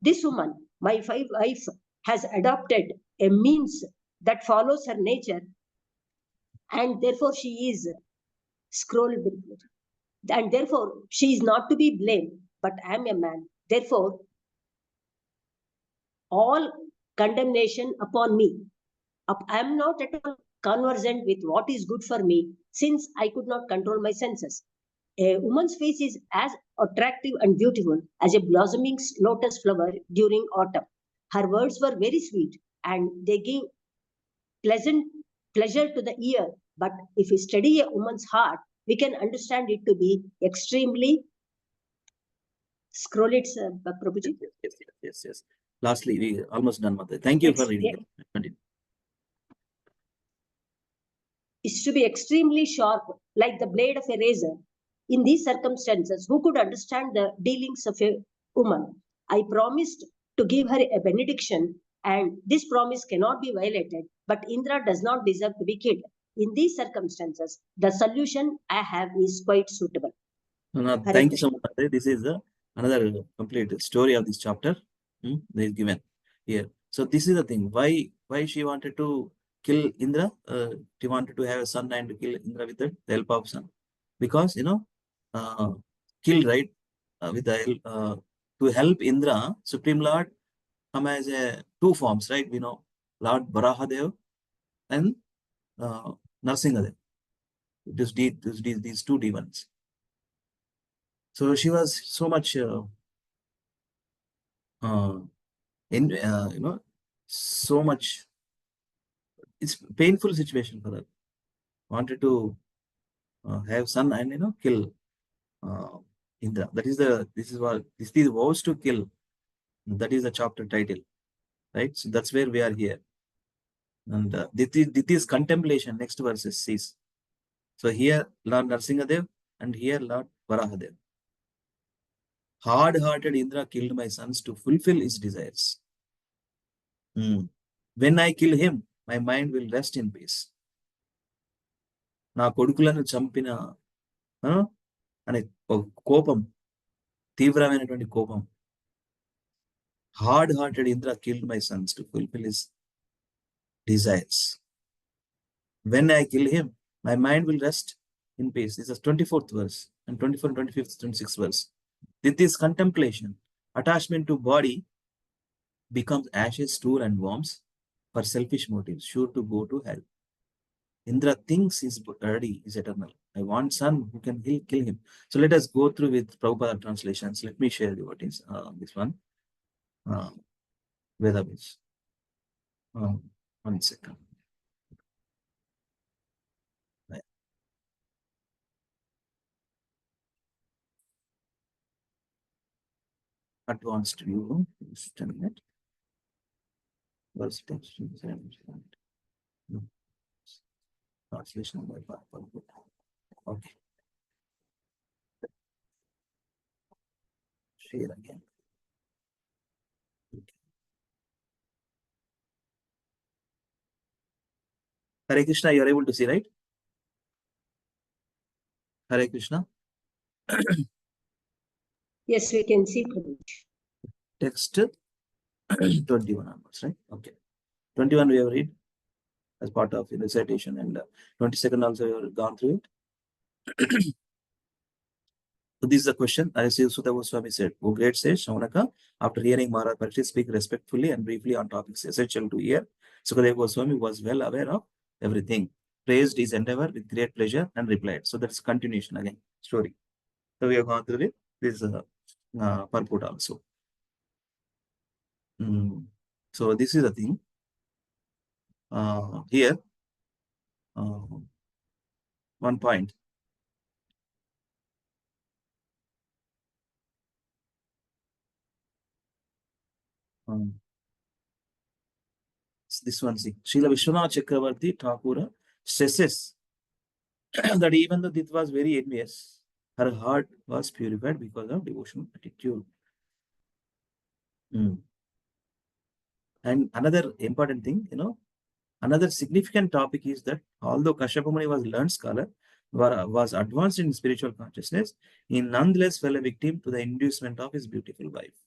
This woman, my wife, has adopted a means that follows her nature, and therefore she is and therefore she is not to be blamed, but I am a man. Therefore, all condemnation upon me. I am not at all conversant with what is good for me, since I could not control my senses. A woman's face is as attractive and beautiful as a blossoming lotus flower during autumn. Her words were very sweet, and they give pleasant pleasure to the ear. But if we study a woman's heart, we can understand it to be extremely. Scroll it, Prabhuji. Yes. Lastly, we almost done with it. Thank you for reading it. Continue. Is to be extremely sharp, like the blade of a razor. In these circumstances, who could understand the dealings of a woman? I promised to give her a benediction, and this promise cannot be violated, but Indra does not deserve to be killed. In these circumstances, the solution I have is quite suitable. Thank you so much. This is another complete story of this chapter. They is given here. So this is the thing. Why she wanted to kill Indra? She wanted to have a son and to kill Indra with the help of son. Because kill, right? With the help to help Indra, Supreme Lord come as two forms, right? We know Lord Varahadev and Narsingadev. It is these two demons. So she was so much so much. It's painful situation for her. Wanted to have son and kill Indra. This is vows to kill. That is the chapter title, right? So that's where we are here. And Diti's contemplation. Next verse says. So here Lord Narsingadev and here Lord Varahadev. Hard-hearted Indra killed my sons to fulfill his desires. When I kill him, my mind will rest in peace. నా కొడుకులను చంపిన అనే కోపం, తీవ్రమైనటువంటి కోపం. Hard-hearted Indra killed my sons to fulfill his desires. When I kill him, my mind will rest in peace. This is 24th verse and 24th, 25th, 26th verse. With this contemplation, attachment to body becomes ashes, stool, and worms for selfish motives, sure to go to hell. Indra thinks his body is eternal. I want son who can kill him. So let us go through with Prabhupada translations. Let me share you what is this one. Veda base. 1 second. Advanced view. Just a minute. Verse text. Translation by Bible. Okay. Share again. Okay. Hare Krishna, you are able to see, right? Hare Krishna. Yes, we can see, Prabhuji. Text 21 onwards, right? Okay. 21 we have read as part of the recitation, and 22nd also we have gone through it. So this is the question. As Sutta Goswami said, O great sage, Shaunaka, after hearing Maharaj Parikshit speak respectfully and briefly on topics essential to hear, Sukadeva Goswami was well aware of everything, praised his endeavor with great pleasure and replied. So that's continuation again, story. So we have gone through it. This purport also. So this is the thing. Here, one point. This one, see, Srila Vishwanath Chakravarti Thakura stresses that even though it was very envious, her heart was purified because of devotional attitude. And another important thing, another significant topic is that although Kashyapa Muni was a learned scholar, was advanced in spiritual consciousness, he nonetheless fell a victim to the inducement of his beautiful wife.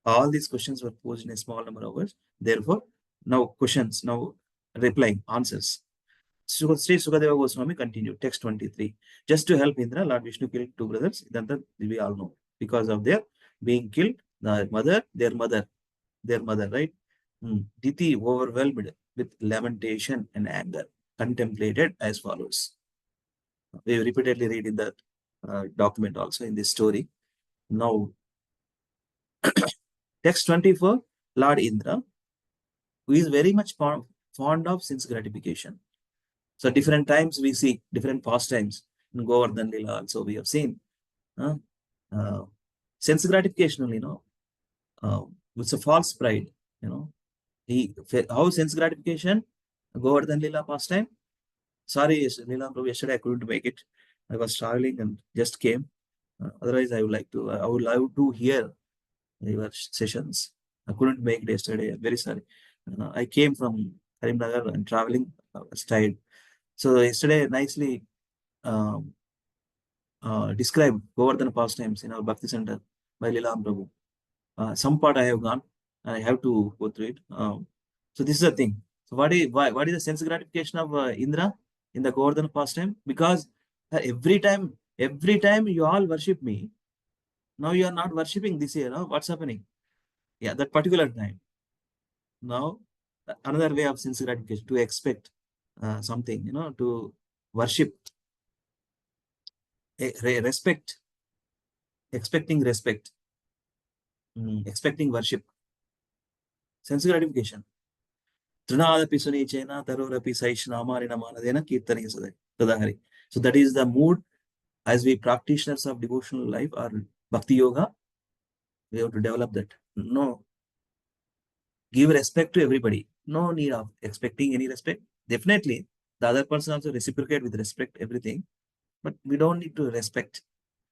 All these questions were posed in a small number of words. Therefore, now questions, now replying, answers. Sri Sukadeva Goswami continued, text 23. Just to help Indra, Lord Vishnu killed two brothers. That we all know. Because of their being killed, their mother, right? Diti, overwhelmed with lamentation and anger, contemplated as follows. We repeatedly read in the document also in this story. Now, text 24, Lord Indra, who is very much fond of sense gratification. So different times we see different pastimes in Govardhan Lila also we have seen. Sense gratification, it's a false pride, how sense gratification, Govardhan Lila pastime. Sorry, Lila Prabhu, yesterday I couldn't make it. I was traveling and just came. Otherwise, I would love to hear your sessions. I couldn't make it yesterday. I'm very sorry. I came from Karimnagar and traveling. I was tired. So yesterday, nicely described Govardhan pastimes in our Bhakti Center by Lilananda Prabhu. Some part I have gone, and I have to go through it. So this is the thing. So what is the sense gratification of Indra in the Govardhan pastime? Because every time you all worship me, now you are not worshipping this year. What's happening? Yeah, that particular time. Now, another way of sense gratification, to expect something, to worship, respect, expecting respect, expecting worship, sense gratification. Trinadapi Sunichena, Tarorapi Saishnama Rinamanadena Kirtani Tadahari. So that is the mood as we practitioners of devotional life or Bhakti Yoga, we have to develop that. No, give respect to everybody. No need of expecting any respect. Definitely, the other person also reciprocate with respect, everything. But we don't need to respect.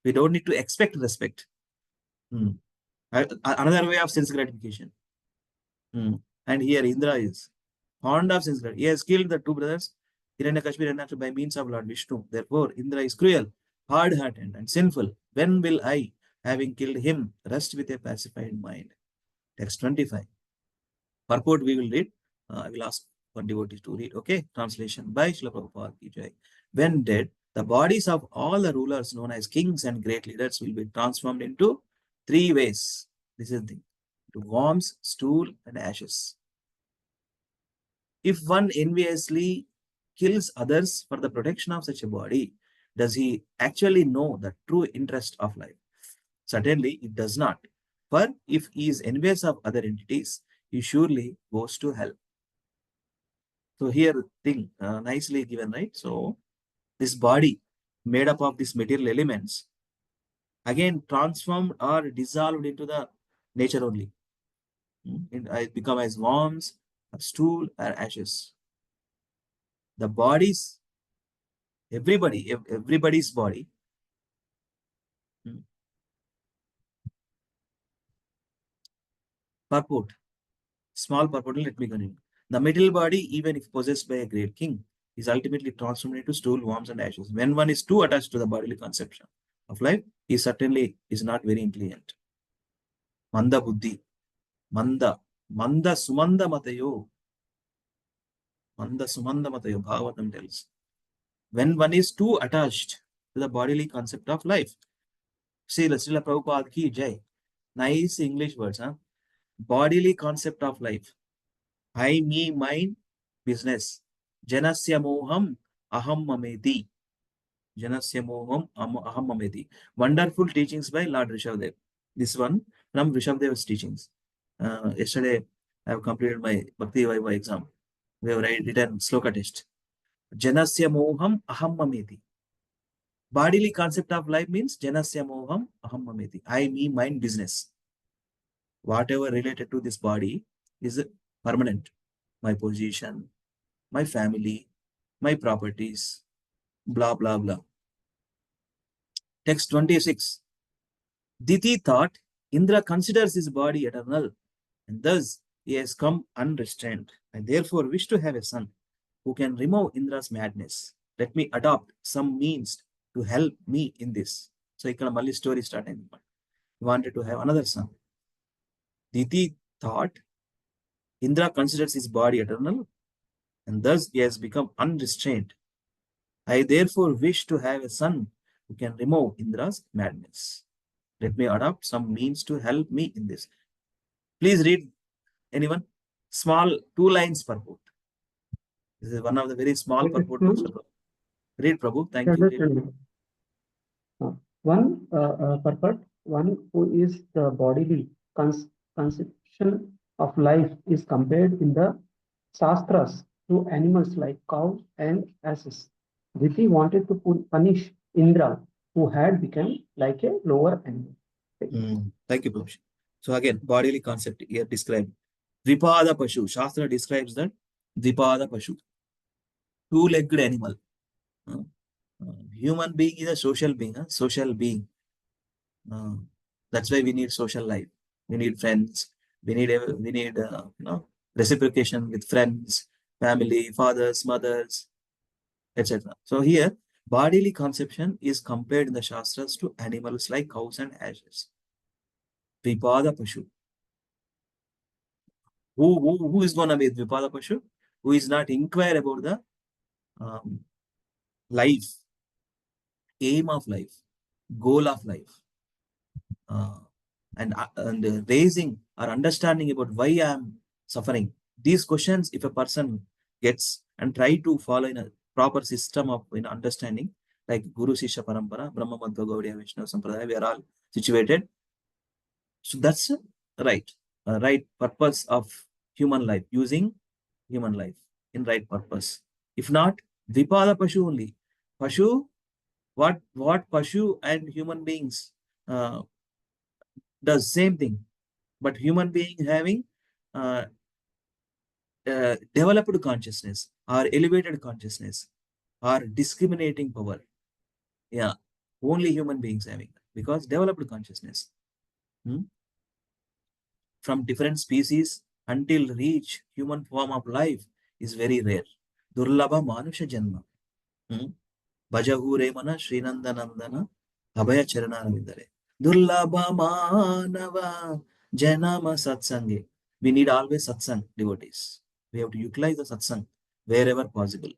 We don't need to expect respect. Another way of sense gratification. And here Indra is fond of sense gratification. He has killed the two brothers, Hiranyakashipu and Hiranyakashipu, by means of Lord Vishnu. Therefore, Indra is cruel, hard-hearted, and sinful. When will I, having killed him, rest with a pacified mind? Text 25. Purport we will read. I will ask for devotees to read. Okay. Translation by Srila Prabhupada ki jai. When dead, the bodies of all the rulers known as kings and great leaders will be transformed into three ways. This is the thing. To worms, stool, and ashes. If one enviously kills others for the protection of such a body, does he actually know the true interest of life? Certainly, it does not. For if he is envious of other entities, he surely goes to hell. So here thing nicely given, right? So this body made up of these material elements again transformed or dissolved into the nature only. It become as worms, or stool, or ashes. The bodies, everybody's body. Purport. Small purport, let me continue. The material body, even if possessed by a great king, is ultimately transformed into stool, worms, and ashes. When one is too attached to the bodily conception of life, he certainly is not very intelligent. Manda buddhi. Manda. Manda sumanda matayo. Manda sumanda matayo. Bhagavatam tells. When one is too attached to the bodily concept of life. See, Srila Prabhupada ki jai. Nice English words, huh? Bodily concept of life. I, me, mine, business. Janasya moham aham mameti. Janasya moham aham mameti. Wonderful teachings by Lord Rishabdev. This one from Rishabdev's teachings. Yesterday, I have completed my Bhakti Vaiva exam. We have written sloka test. Janasya moham aham mameti. Bodily concept of life means Janasya moham aham mameti. I, me, mine, business. Whatever related to this body is permanent. My position, my family, my properties, blah, blah, blah. Text 26. Diti thought, Indra considers his body eternal, and thus he has come unrestrained. I therefore wish to have a son who can remove Indra's madness. Let me adopt some means to help me in this. So, ikkada malli story start aindi. He wanted to have another son. Diti thought, Indra considers his body eternal, and thus he has become unrestrained. I therefore wish to have a son who can remove Indra's madness. Let me adopt some means to help me in this. Please read, anyone? Small 2 lines purport. This is one of the very small purport. Read, Prabhu. Thank you. One purport, one who is the bodily conception of life is compared in the Shastras to animals like cows and asses. Diti wanted to punish Indra, who had become like a lower animal. Thank you, Prabhu. So again, bodily concept here described. Vipada Pashu. Shastra describes that Vipada Pashu. Two-legged animal. Human being is a social being. Social being. That's why we need social life. We need friends. We need reciprocation with friends, family, fathers, mothers, etc. So here, bodily conception is compared in the Shastras to animals like cows and ashes. Vipada Pashu. Who is going to be Vipada Pashu? Who is not inquire about the life, aim of life, goal of life, and raising or understanding about why I am suffering. These questions, if a person gets and try to follow in a proper system of understanding, like Guru Sishya Parampara, Brahma Madhva Gaudiya Vishnu Sampradaya, we are all situated. So that's right purpose of human life, using human life in right purpose. If not, Vipada Pashu only. Pashu, what Pashu and human beings does same thing, but human being having developed consciousness or elevated consciousness or discriminating power. Yeah, only human beings having that because developed consciousness. From different species until reach human form of life is very rare. Durlabha Manusha Janma. Bhajahu Remana Srinanda Nandana Abhaya Charanana Vidare. Durlabha Manava Janama Satsange. We need always satsang devotees. We have to utilize the satsang wherever possible.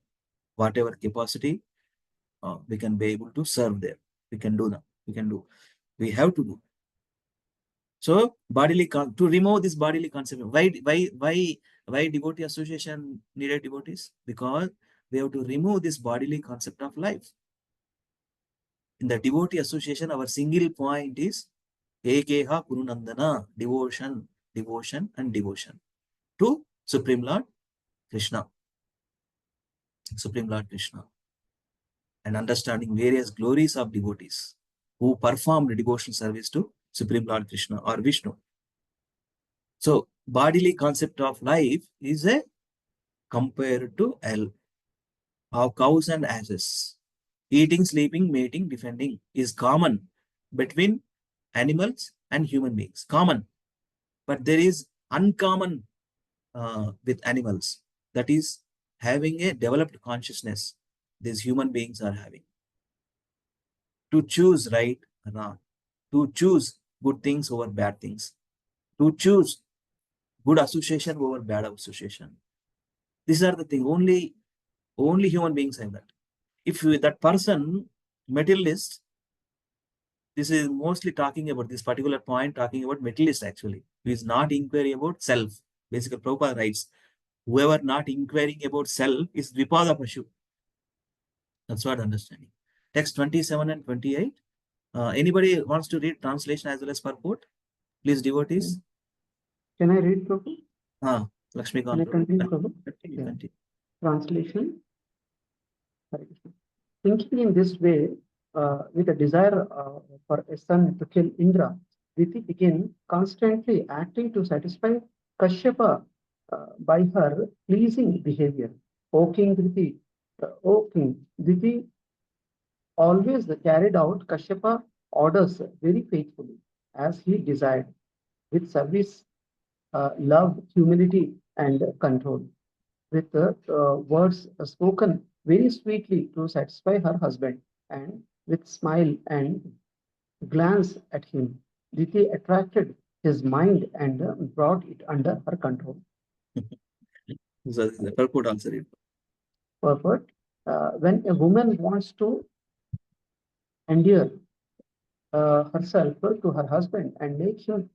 Whatever capacity we can be able to serve there. We can do that. We can do. We have to do. So bodily to remove this bodily concept. Why devotee association needed devotees? Because we have to remove this bodily concept of life. In the devotee association, our single point is Ekeha Kurunandana, devotion, devotion, and devotion to Supreme Lord Krishna. Supreme Lord Krishna. And understanding various glories of devotees who performed devotional service to Supreme Lord Krishna or Vishnu. So, bodily concept of life is a compared to L of cows and asses. Eating, sleeping, mating, defending is common between animals and human beings. Common. But there is uncommon with animals. That is having a developed consciousness these human beings are having. To choose right or wrong. To choose good things over bad things. To choose good association over bad association. These are the things. Only human beings have that. If that person, materialist, this is mostly talking about this particular point, talking about materialist actually, who is not inquiring about self. Basically, Prabhupada writes, whoever not inquiring about self is Vipada Pashu. That's what understanding. Text 27 and 28. Anybody wants to read translation as well as purport? Please, devotees. Can I read, Prabhu? Lakshmi Can I continue, Prabhu? Continue. Translation. Hare Krishna. Thinking in this way, with a desire for a son to kill Indra, Diti began constantly acting to satisfy Kashyapa by her pleasing behavior. O King Diti, Diti always carried out Kashyapa orders very faithfully, as he desired, with service, love, humility, and control, with words spoken very sweetly to satisfy her husband, and with smile and glance at him. Diti attracted his mind and brought it under her control. So the purport also read. Purport: when a woman wants to endure herself to her husband and make him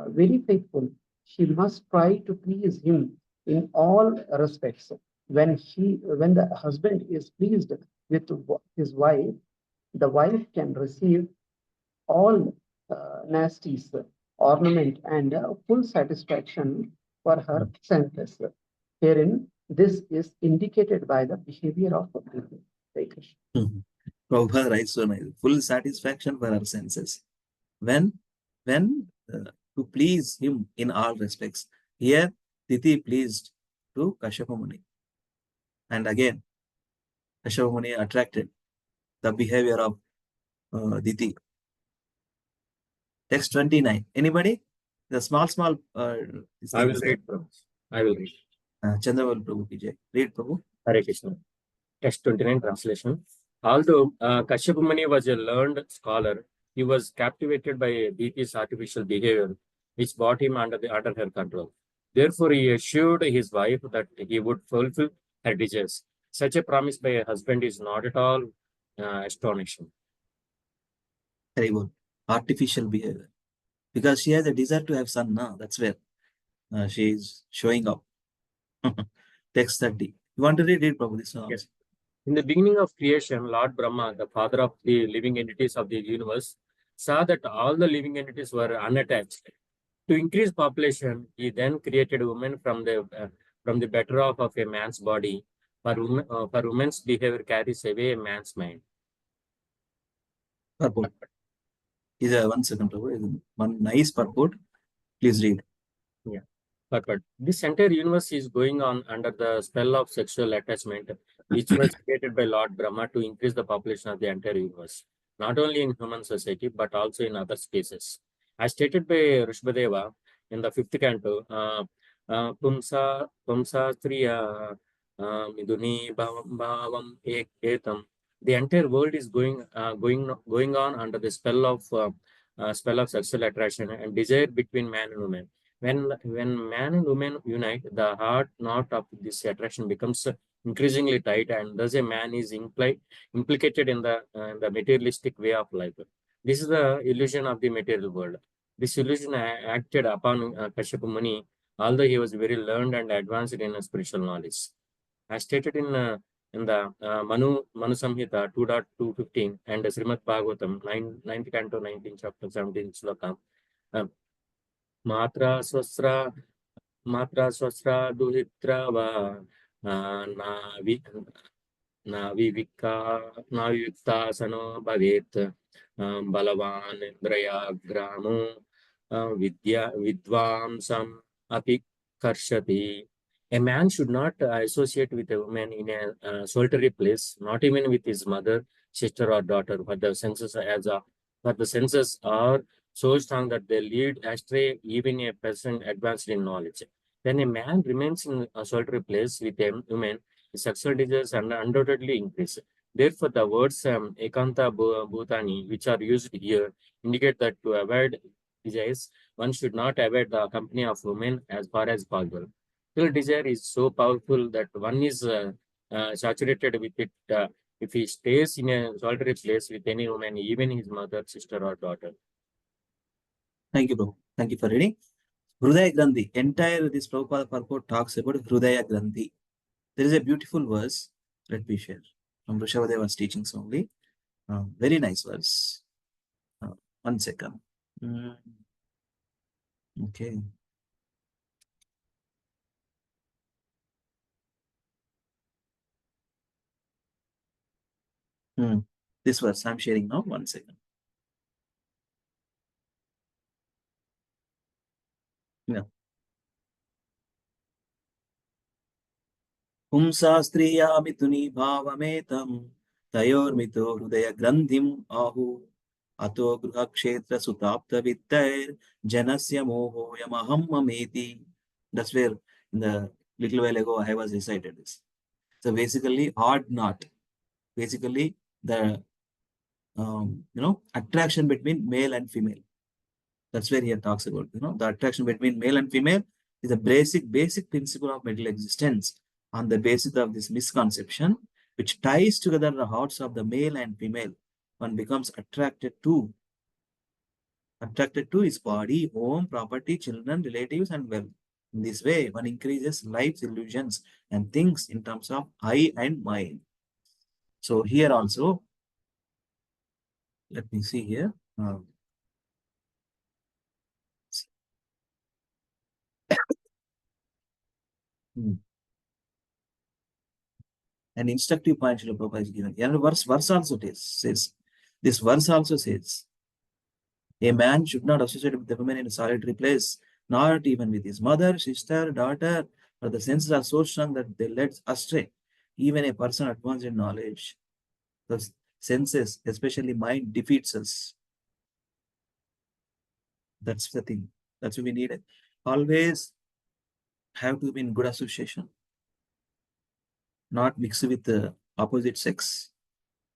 very faithful, she must try to please him in all respects. When the husband is pleased with his wife, the wife can receive all nasties, ornament, and full satisfaction for her senses. Herein, this is indicated by the behavior of the people. Prabhupada writes so nice. Full satisfaction for our senses. When to please him in all respects. Here, Diti pleased to Kashyapa Muni. And again, Kashyapa Muni attracted the behavior of Diti. Text 29. Anybody? The small. I will read, Prabhu. I will read. Chandraval Prabhu Vijay. Read, Prabhu. Hare Krishna. Text 29 translation. Although Kashyapa Muni was a learned scholar, he was captivated by Diti's artificial behavior, which brought him under her control. Therefore, he assured his wife that he would fulfill her desires. Such a promise by a husband is not at all astonishing. Very good. Artificial behavior. Because she has a desire to have son now. That's where she is showing up. Text 30. You want to read Prabhu? This one. Yes. In the beginning of creation, Lord Brahma, the father of the living entities of the universe, saw that all the living entities were unattached. To increase population, he then created women from the better off of a man's body. For women's behavior carries away a man's mind. Purport. Is a 1 second, Prabhu. One nice purport. Please read. Yeah. Purport. This entire universe is going on under the spell of sexual attachment, which was created by Lord Brahma to increase the population of the entire universe, not only in human society, but also in other species. As stated by Rishabhadeva in the 5th canto, Pumsa Striya Miduni Bhavam Etam. The entire world is going on under the spell of sexual attraction and desire between man and woman. When man and woman unite, the heart knot of this attraction becomes increasingly tight, and thus a man is implicated in the materialistic way of life. This is the illusion of the material world. This illusion acted upon Kashyapa Muni, although he was very learned and advanced in spiritual knowledge. As stated in in the Manu Samhita 2.215 and Srimad Bhagavatam 9th Canto 19 chapter 17 sloka. Matra swasra duhitra va navivikta sano bhavet balavan indrayagramo vidvamsam api karshati. A man should not associate with a woman in a solitary place, not even with his mother, sister, or daughter, but the senses are so strong that they lead astray even a person advanced in knowledge. When a man remains in a solitary place with a woman, his sexual desires undoubtedly increase. Therefore, the words ekanta bhutani, which are used here, indicate that to avoid desires, one should not avoid the company of women as far as possible. Till desire is so powerful that one is saturated with it if he stays in a solitary place with any woman, even his mother, sister, or daughter. Thank you, Prabhu. Thank you for reading. Hrudaya Grandhi. Entire this Prabhupada purport talks about Hrudaya Grandhi. There is a beautiful verse. Let me share from Rishabhadeva's teachings only. Very nice verse. 1 second. Okay. This verse I'm sharing now. 1 second. Yeah. Humsa striya mituni bhavametam tayormito hrudaya grandhim ahu ato gruha kshetra sutapta vittair janasya moho yamaham mameti. That's where in the little while ago I was recited this. So basically odd knot. Basically the attraction between male and female. That's where he talks about, the attraction between male and female is a basic principle of material existence. On the basis of this misconception, which ties together the hearts of the male and female, one becomes attracted to his body, home, property, children, relatives, and wealth. In this way, one increases life's illusions and thinks in terms of I and mine. So here also, let me see here. An instructive point Srila Prabhupada is given. And verse also says, this verse also says, a man should not associate with a woman in a solitary place, not even with his mother, sister, daughter, for the senses are so strong that they lead astray. Even a person advanced in knowledge, the senses, especially mind, defeats us. That's the thing. That's what we need. Always have to be in good association, not mix with the opposite sex.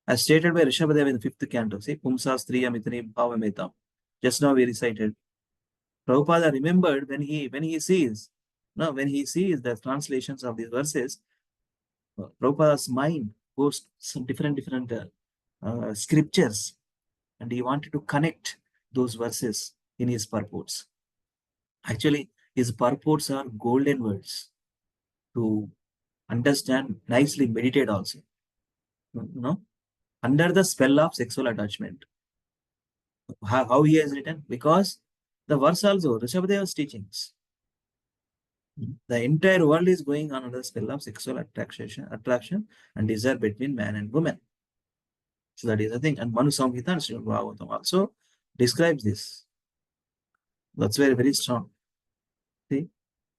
As stated by Rishabhadeva in the 5th canto, say, Pumsa Striya Mitani Bhavametam. Just now we recited. Prabhupada remembered when he sees the translations of these verses, Prabhupada's mind goes to some different scriptures, and he wanted to connect those verses in his purports. Actually, his purports are golden words to understand, nicely meditate also. Under the spell of sexual attachment. How he has written? Because the verse also, Rishabhadeva's teachings. The entire world is going on under the spell of sexual attraction and desire between man and woman. So that is the thing. And Manu Samhita and Srimad Bhagavatam also describes this. That's very, very strong. See?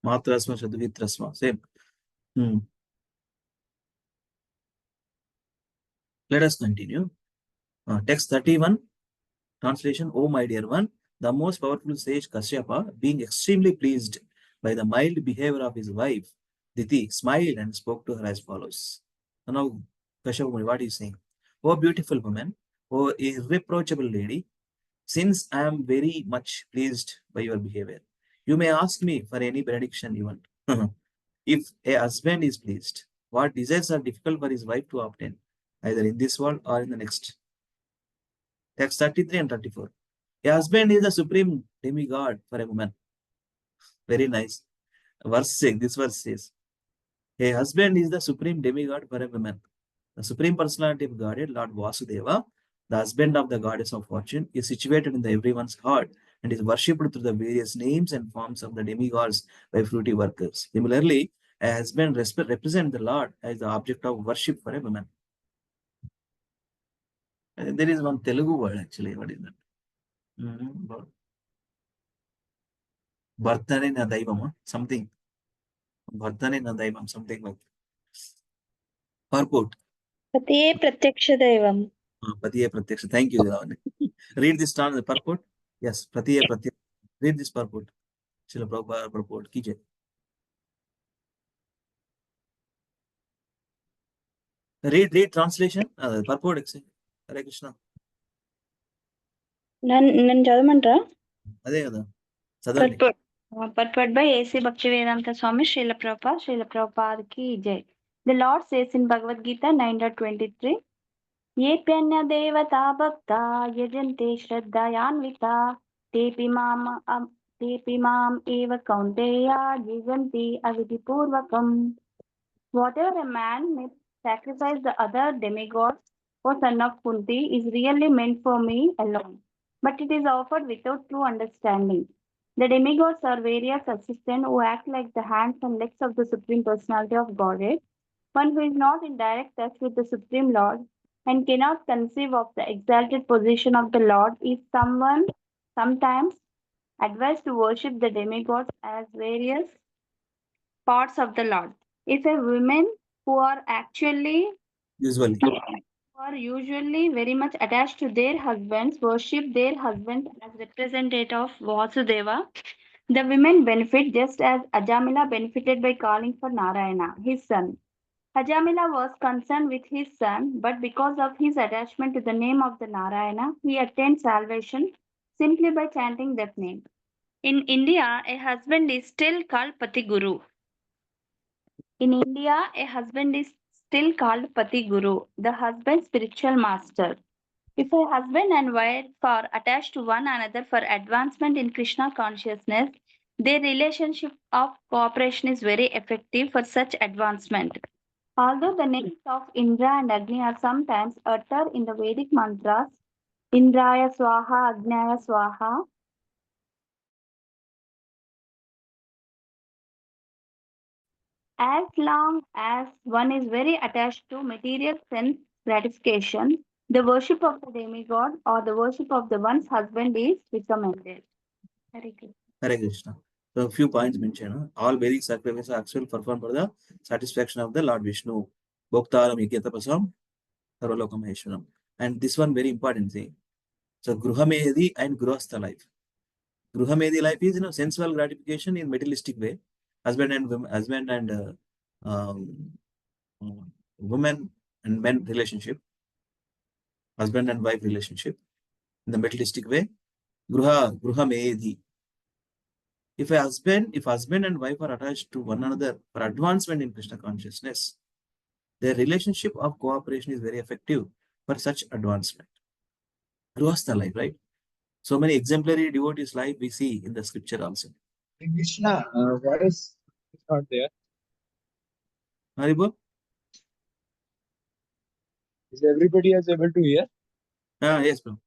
Matrasma Shaduhitrasma. Same. Let us continue. Text 31. Translation, O my dear one, the most powerful sage Kashyapa, being extremely pleased by the mild behavior of his wife, Diti, smiled and spoke to her as follows. So now, Kashyapa, what is saying? O beautiful woman, O irreproachable lady, since I am very much pleased by your behavior, you may ask me for any benediction you want. If a husband is pleased, what desires are difficult for his wife to obtain, either in this world or in the next? Text 33 and 34. A husband is the supreme demigod for a woman. Very nice. This verse says, a husband is the supreme demigod for a woman. The Supreme Personality of Godhead, Lord Vasudeva, the husband of the goddess of fortune, is situated in everyone's heart and is worshipped through the various names and forms of the demigods by fruity workers. Similarly, a husband represents the Lord as the object of worship for a woman. There is one Telugu word actually. What is that? Bhartane na Daivam, something. Bhartane na Daivam, something like purport. Patiye Pratyaksha Daivam. Patiye Pratyaksha. Thank you, Ravani. Read this down, the purport. Yes, Patiye Pratyaksha. Read this purport. Srila Prabhupada purport. Kijay. Read translation. Purport. Hare Krishna. నన్ను చదవమంటారా? అదే కదా చదవండి. Purport by A.C. Bhaktivedanta Swami Srila Prabhupada ki jai. The Lord says in Bhagavad Gita 9.23, Yepyanya devata bhakta yajante shraddhayanvita tepi mam eva kaunteya jivanti avidipurvakam. Whatever a man may sacrifice the other demigods, O son of Kunti, is really meant for me alone, but it is offered without true understanding. The demigods are various assistants who act like the hands and legs of the Supreme Personality of Godhead. One who is not in direct touch with the Supreme Lord and cannot conceive of the exalted position of the Lord is sometimes advised to worship the demigods as various parts of the Lord. If a woman who are usually very much attached to their husbands worship their husbands as representative of Vasudeva, the women benefit just as Ajamila benefited by calling for Narayana, his son. Ajamila was concerned with his son, but because of his attachment to the name of the Narayana, he attained salvation simply by chanting that name. In India, a husband is still called Pati Guru. In India, a husband is still called Pati Guru, the husband's spiritual master. If a husband and wife are attached to one another for advancement in Krishna consciousness, their relationship of cooperation is very effective for such advancement. Although the names of Indra and Agni are sometimes uttered in the Vedic mantras, Indraya Swaha, Agnaya Swaha, as long as one is very attached to material sense gratification, the worship of the demigod or the worship of the one's husband is recommended. Hare Krishna. So a few points mentioned. All Vedic sacrifices are actually performed for the satisfaction of the Lord Vishnu. Bhoktaram Yajnatapasam Sarvalokam Maheshwaram. And this one very important thing. So Gruhamedi and Grihastha life. Gruhamedi life is sensual gratification in materialistic way. Husband and woman and men relationship. Husband and wife relationship. In the materialistic way. Gruhamedi. If husband and wife are attached to one another for advancement in Krishna consciousness, their relationship of cooperation is very effective for such advancement. Grihastha life, right? So many exemplary devotees' life we see in the scripture also. Krishna, voice is not there. Haribol? Is everybody else able to hear? Yes, bro.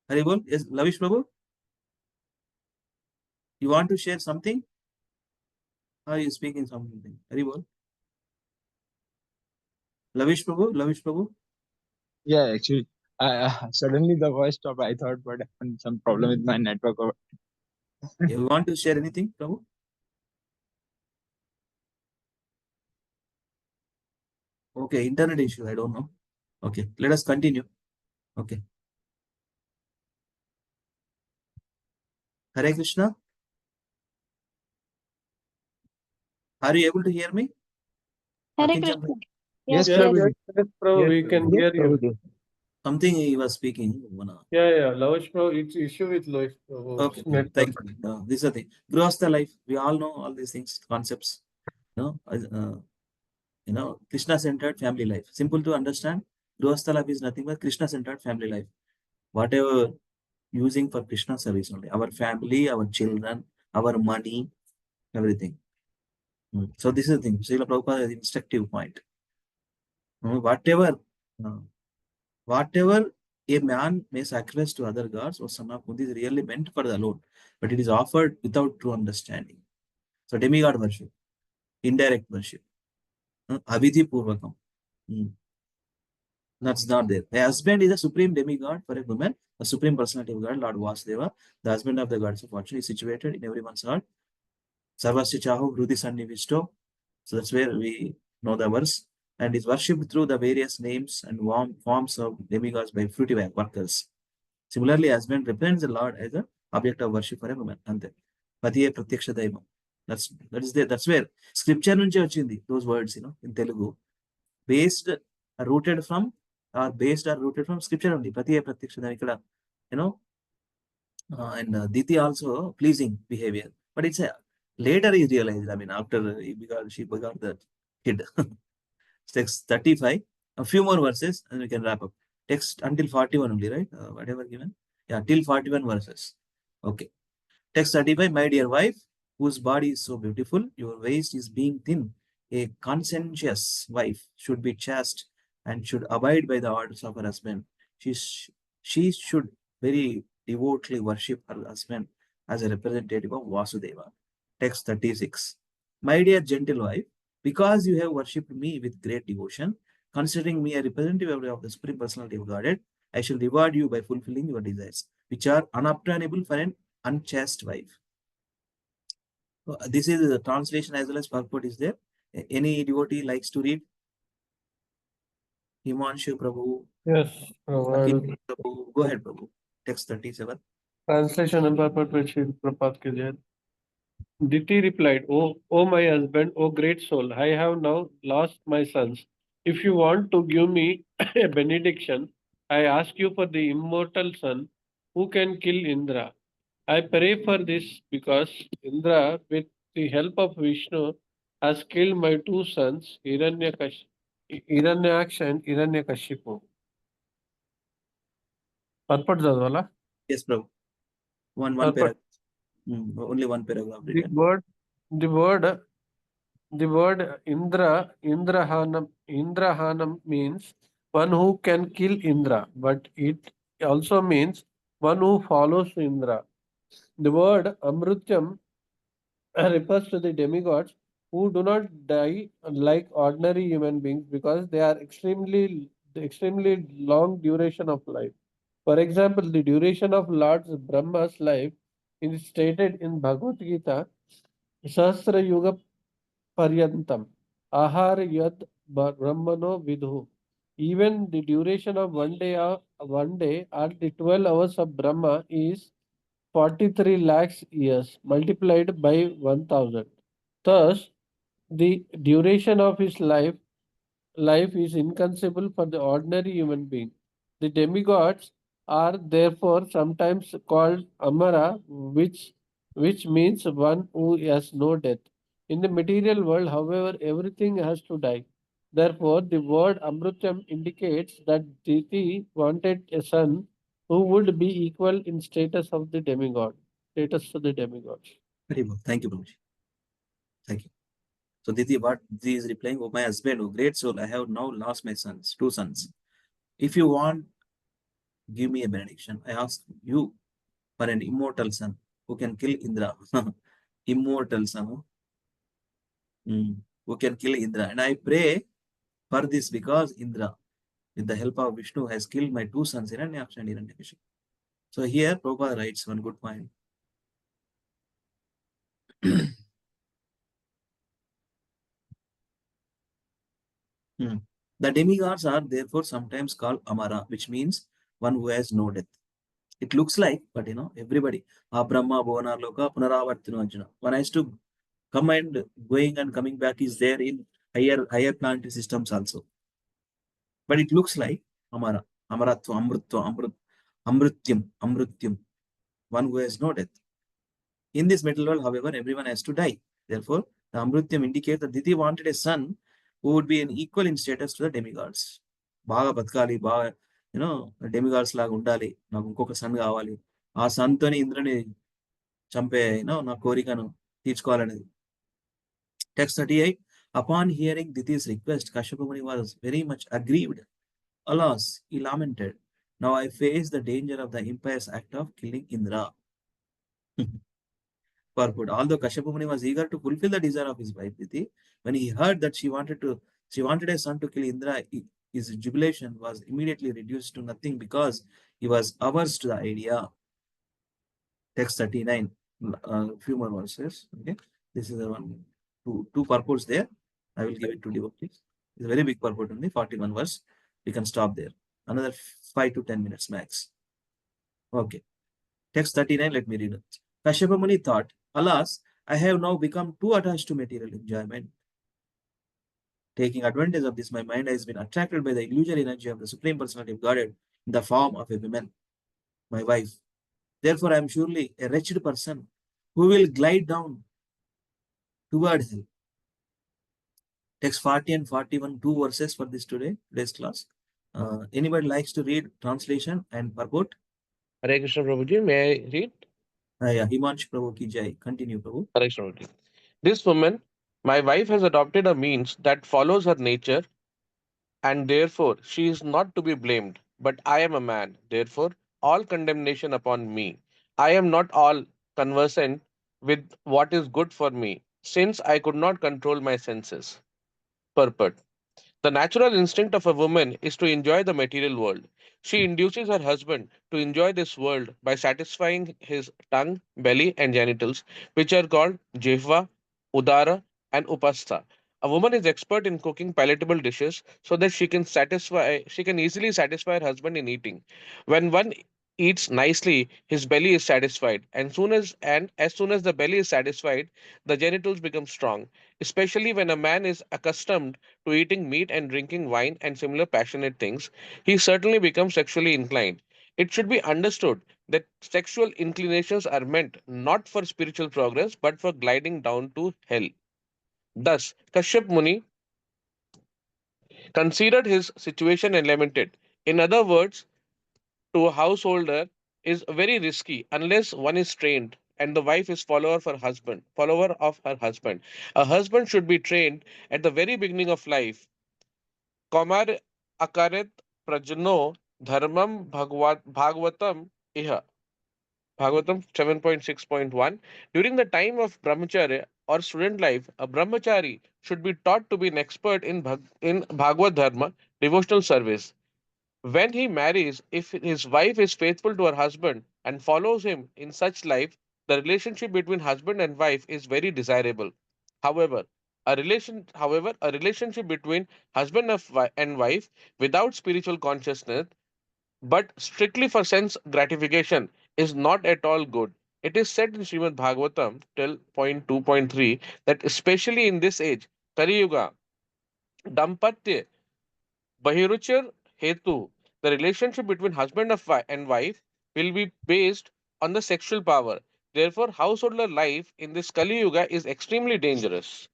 Haribol? Yes, Lavish Prabhu? You want to share something? Or are you speaking something? Haribol? Lavish Prabhu? Yeah, actually, suddenly the voice stopped. I thought what happened, some problem with my network. You want to share anything, Prabhu? Okay, internet issue, I don't know. Okay, let us continue. Okay. Hare Krishna. Are you able to hear me? Hare Akincham? Krishna. Yes, Yes. Prabhuji. Yes, Prabhu, we can hear you. Something he was speaking. Yeah, Lavish Prabhu, it's issue with Lavish Prabhu. Okay, thank you. This is the thing. Grihastha life. We all know all these things, concepts. Krishna-centered family life. Simple to understand. Grihastha life is nothing but Krishna-centered family life. Whatever using for Krishna service only. Our family, our children, our money, everything. So this is the thing. Srila Prabhupada has instructive point. Whatever a man may sacrifice to other gods or son of Kunti is really meant for the Lord, but it is offered without true understanding. So demigod worship, indirect worship, avidhi purvakam. That's not there. The husband is a supreme demigod for a woman, a supreme personality of God, Lord Vasudeva, the husband of the gods of fortune, is situated in everyone's heart. Sarvasya Chahu Hrudi Sannivishto. So that's where we know the verse. And is worshipped through the various names and forms of demigods by fruitive workers. Similarly, husband represents the Lord as an object of worship for a woman. Ante. Patiye Pratyaksha Daimam. That's where scripture nunchi vachindi, those words, in Telugu. Based, rooted from scripture only. Patiye Pratyaksha Daimam ikkada, and Diti also pleasing behavior. But it's later he realized, after she begot the kid. Text 35, a few more verses, and we can wrap up. Text until 41 only, right? Whatever given. Yeah, till 41 verses. Okay. Text 35, my dear wife, whose body is so beautiful, your waist is being thin. A conscientious wife should be chaste and should abide by the orders of her husband. She should very devotedly worship her husband as a representative of Vasudeva. Text 36, my dear gentle wife, because you have worshipped me with great devotion, considering me a representative of the Supreme Personality of Godhead, I shall reward you by fulfilling your desires, which are unobtainable for an unchaste wife. So this is the translation as well as purport is there. Any devotee likes to read? Himanshu Prabhu. Yes, Prabhu. Prabhu. Go ahead, Prabhu. Text 37. Translation and purport by Shri Prabhupada ki jai. Diti replied, O my husband, O great soul, I have now lost my sons. If you want to give me a benediction, I ask you for the immortal son who can kill Indra. I pray for this because Indra, with the help of Vishnu, has killed my two sons, Hiranyaksha and Hiranyakashipu. Purport Jadwala? Yes, Prabhu. One paragraph. Only one paragraph. The word Indrahanam means one who can kill Indra, but it also means one who follows Indra. The word Amrutyam refers to the demigods who do not die like ordinary human beings because they are extremely long duration of life. For example, the duration of Lord Brahma's life is stated in Bhagavad Gita, Sahasra Yuga Paryantam, Ahar Yad Brahmano Vidhu. Even the duration of one day or the 12 hours of Brahma is 43 lakhs years multiplied by 1000. Thus, the duration of his life is inconceivable for the ordinary human being. The demigods are therefore sometimes called Amara, which means one who has no death. In the material world, however, everything has to die. Therefore, the word Amrutyam indicates that Diti wanted a son who would be equal in status of the demigod. Status to the demigods. Very well. Thank you, Prabhuji. Thank you. So Diti is replying, oh my husband, oh great soul, I have now lost my sons, two sons. If you want, give me a benediction. I ask you for an immortal son who can kill Indra. Immortal son who can kill Indra. And I pray for this because Indra, with the help of Vishnu, has killed my two sons, Hiranyaksha and Hiranyakashipu. So here Prabhupada writes one good point. The demigods are therefore sometimes called Amara, which means one who has no death. It looks like, but everybody, Brahma, Bhuvanar, Loka, Punaravartinu Arjuna. One has to come and going and coming back is there in higher planetary systems also. But it looks like Amara, Amaratva, Amrutyam, one who has no death. In this middle world, however, everyone has to die. Therefore, the Amrutyam indicates that Diti wanted a son who would be an equal in status to the demigods. Baga Batkali, Baga, demigods laga undali, నాకు ఇంకొక sun కావాలి. ఆ సన్తోని ఇంద్రుని చంపే నా కోరికను తీర్చుకోవాలనేది. Text 38. Upon hearing Diti's request, Kashyapa Muni was very much aggrieved. Alas, he lamented. Now I face the danger of the impious act of killing Indra. Purport. Although Kashyapa Muni was eager to fulfill the desire of his wife Diti, when he heard that she wanted a son to kill Indra, his jubilation was immediately reduced to nothing because he was averse to the idea. Text 39. Few more verses. Okay. This is the one, two purports there. I will give it to devotees. It's a very big purport only, 41 verse. We can stop there. Another 5 to 10 minutes max. Okay. Text 39, let me read it. Kashyapa Muni thought, alas, I have now become too attached to material enjoyment. Taking advantage of this, my mind has been attracted by the illusory energy of the Supreme Personality of Godhead in the form of a woman, my wife. Therefore, I am surely a wretched person who will glide down toward hell. Text 40 and 41, two verses for today's class. Anybody likes to read translation and purport? Hare Krishna Prabhuji, may I read? Yeah, Himansh Prabhu ki jai. Continue, Prabhu. Hare Krishna Prabhuji. This woman, my wife, has adopted a means that follows her nature, and therefore she is not to be blamed. But I am a man, therefore all condemnation upon me. I am not all conversant with what is good for me, since I could not control my senses. Purport. The natural instinct of a woman is to enjoy the material world. She induces her husband to enjoy this world by satisfying his tongue, belly, and genitals, which are called jehva, udara, and upastha. A woman is expert in cooking palatable dishes so that she can easily satisfy her husband in eating. When one eats nicely, his belly is satisfied, and as soon as the belly is satisfied, the genitals become strong, especially when a man is accustomed to eating meat and drinking wine and similar passionate things, he certainly becomes sexually inclined. It should be understood that sexual inclinations are meant not for spiritual progress but for gliding down to hell. Thus, Kashyap Muni considered his situation and lamented. In other words, to a householder is very risky unless one is trained and the wife is follower of her husband. A husband should be trained at the very beginning of life. Komar akarit prajno dharmam bhagavatam iha. Bhagavatam 7.6.1. During the time of brahmacharya or student life, a brahmachari should be taught to be an expert in Bhagavad Dharma, devotional service. When he marries, if his wife is faithful to her husband and follows him in such life, the relationship between husband and wife is very desirable. However, a relationship between and wife without spiritual consciousness, but strictly for sense gratification, is not at all good. It is said in Srimad Bhagavatam 12.2.3 that especially in this age, Kali Yuga, Dampatya Bahiruchir Hetu, the relationship between and wife will be based on the sexual power. Therefore, householder life in this Kali Yuga is extremely dangerous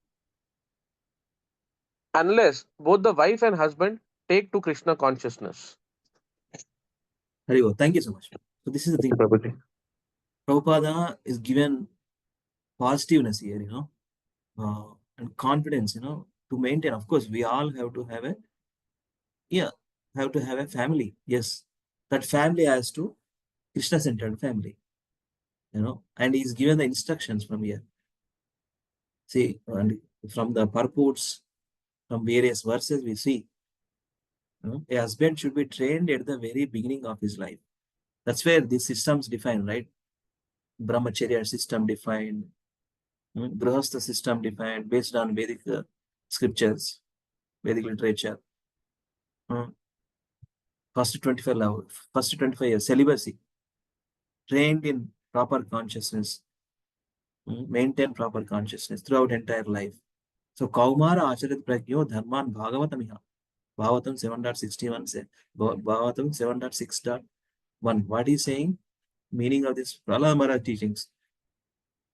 unless both the wife and husband take to Krishna consciousness. Haribo, thank you so much. So this is the thing. Prabhupada is given positiveness here, and confidence, to maintain. Of course, we all have to have a family. Yes, that family has to Krishna-centered family, and he's given the instructions from here. See, and from the purports, from various verses, we see, a husband should be trained at the very beginning of his life. That's where these systems define, right? Brahmacharya system defined, Grihastha system defined based on Vedic scriptures, Vedic literature. First 25 years, celibacy, trained in proper consciousness, maintain proper consciousness throughout entire life. So, Kaumara Acharit Prajno Dharman Bhagavatamiha. Bhagavatam 7.61 say, Bhagavatam 7.6.1. What is saying? Meaning of this Prahlad Maharaj teachings.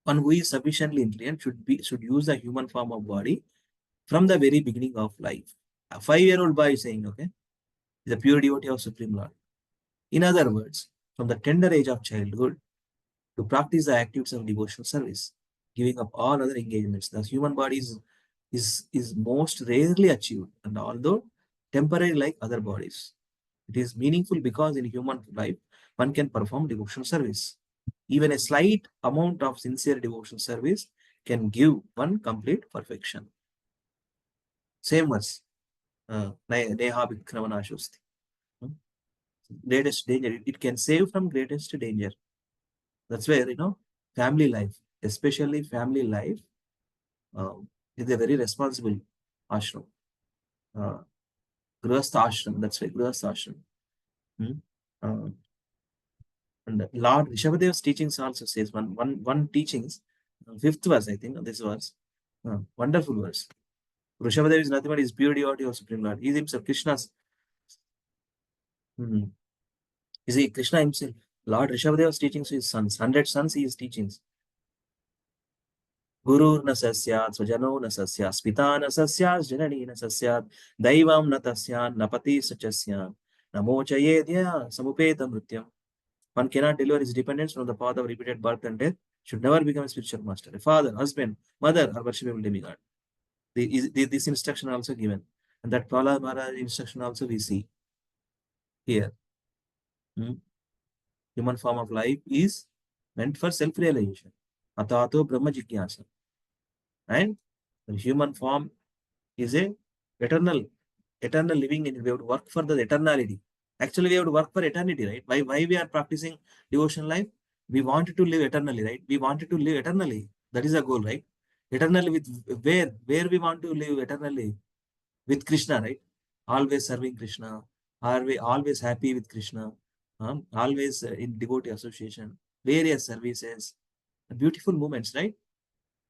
One who is sufficiently intelligent should use the human form of body from the very beginning of life. A 5-year-old boy is saying, okay, is a pure devotee of Supreme Lord. In other words, from the tender age of childhood to practice the activities of devotional service, giving up all other engagements. The human body is is most rarely achieved, and although temporary like other bodies, it is meaningful because in human life one can perform devotional service. Even a slight amount of sincere devotional service can give one complete perfection. Same verse. Neha Vikramanashosti. Greatest danger. It can save from greatest danger. That's where, family life, especially family life, is a very responsible ashram. Grihastha ashram. That's right, Grihastha ashram. Uh, and Lord Rishabhadeva's teachings also says one teachings, fifth verse, I think, this verse. Wonderful verse. Rishabhadeva is nothing but his pure devotee of Supreme Lord. He is himself Krishna's. Is he Krishna himself? Lord Rishabhadeva's teachings to his sons, 100 sons he is teachings. Gurur na sasyat, swajano na sasyat, spita na sasyat, janani na sasyat, daivam na tasyat, napati sachasyan, namo chayedya, samupeta mrityam. One cannot deliver his dependence from the path of repeated birth and death, should never become a spiritual master. A father, husband, mother are worshipable demigod. This instruction also given. And that Prahlad Maharaj instruction also we see here. Human form of life is meant for self-realization. Atato Brahma Jigyasa. And the human form is a eternal living, and we have to work for the eternality. Actually, we have to work for eternity, right? Why we are practicing devotional life? We wanted to live eternally, right? We wanted to live eternally. That is a goal, right? Eternally with where we want to live eternally? With Krishna, right? Always serving Krishna, always happy with Krishna, always in devotee association, various services, beautiful moments, right?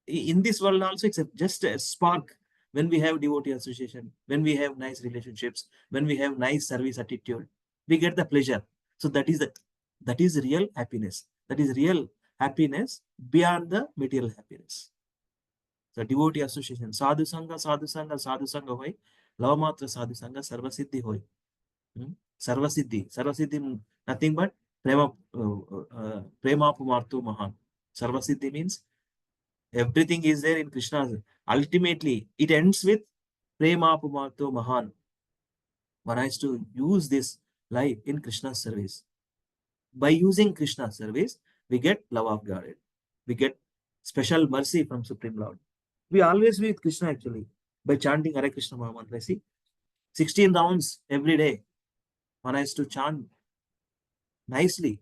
In this world also, it's just a spark. When we have devotee association, when we have nice relationships, when we have nice service attitude, we get the pleasure. So that is real happiness. That is real happiness beyond the material happiness. The devotee association, sadhu sangha, sadhu sangha, sadhu sangha hoy, lavamatra sadhu sangha, sarvasiddhi hoy. Sarvasiddhi, nothing but prema pumartu mahan. Sarvasiddhi means everything is there in Krishna. Ultimately, it ends with prema pumartu mahan. One has to use this life in Krishna's service. By using Krishna's service, we get love of God. We get special mercy from Supreme Lord. We always be with Krishna actually by chanting Hare Krishna Maha Mantra. See, 16 rounds every day. One has to chant nicely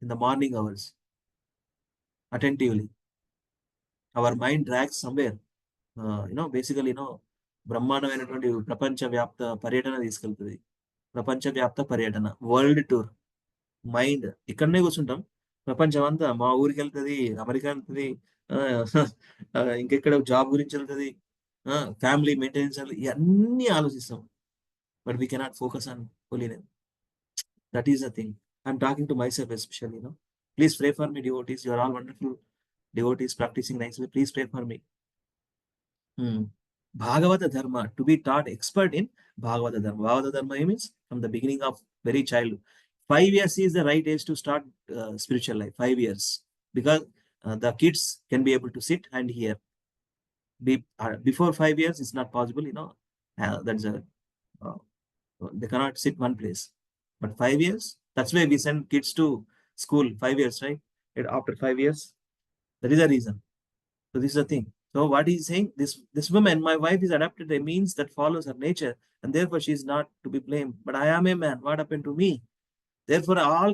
in the morning hours, attentively. Our mind drags somewhere. Basically, బ్రహ్మాండమైనటువంటి ప్రపంచ వ్యాప్త పర్యటన తీసుకెళ్తుంది. ప్రపంచ వ్యాప్త పర్యటన, world tour. Mind ఇక్కడనే కూర్చుంటాం, ప్రపంచం అంతా మా ఊరికి వెళ్తుంది, అమెరికా వెళ్తుంది, ఇంకెక్కడ జాబ్ గురించి వెళ్తుంది, ఫ్యామిలీ మెయింటెనెన్స్, ఇవన్నీ ఆలోచిస్తాం. But we cannot focus on holiness. That is the thing. I'm talking to myself especially. Please pray for me, devotees. You are all wonderful devotees practicing nicely. Please pray for me. Bhagavata Dharma, to be taught expert in Bhagavata Dharma. Bhagavata Dharma means from the beginning of very childhood. 5 years is the right age to start spiritual life. 5 years. Because the kids can be able to sit and hear. Before 5 years, it's not possible, that's they cannot sit one place. But 5 years, that's why we send kids to school 5 years, right? After 5 years, that is the reason. So this is the thing. So what he's saying, this woman, my wife, is adapted a means that follows her nature, and therefore she is not to be blamed. But I am a man. What happened to me? Therefore, all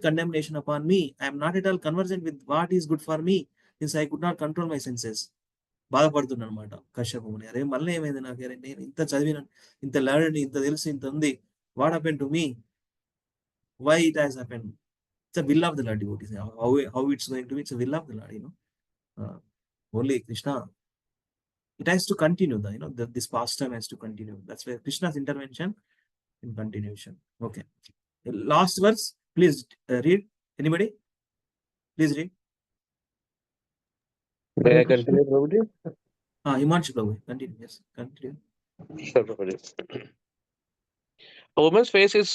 condemnation upon me. I am not at all conversant with what is good for me, since I could not control my senses. బాధపడుతున్నాను అనమాట కశ్యపుని. అరే మళ్ళీ ఏమైంది నాకు? అరే నేను ఇంత చదివిన, ఇంత లర్న్, ఇంత తెలుసు, ఇంత ఉంది. What happen to me? Why it has happened? It's a will of the Lord, devotees. How it's going to be? It's a will of the Lord, only Krishna. It has to continue. This pastime has to continue. That's where Krishna's intervention in continuation. Okay. The last verse, please read. Anybody? Please read. May I continue, Prabhuji? Himanshu Prabhu, continue. Yes, continue. Sure, Prabhuji. A woman's face is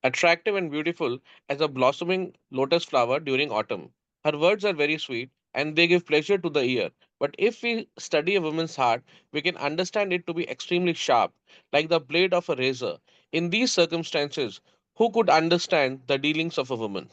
attractive and beautiful as a blossoming lotus flower during autumn. Her words are very sweet and they give pleasure to the ear, But if we study a woman's heart, we can understand it to be extremely sharp, like the blade of a razor. In these circumstances, who could understand the dealings of a woman?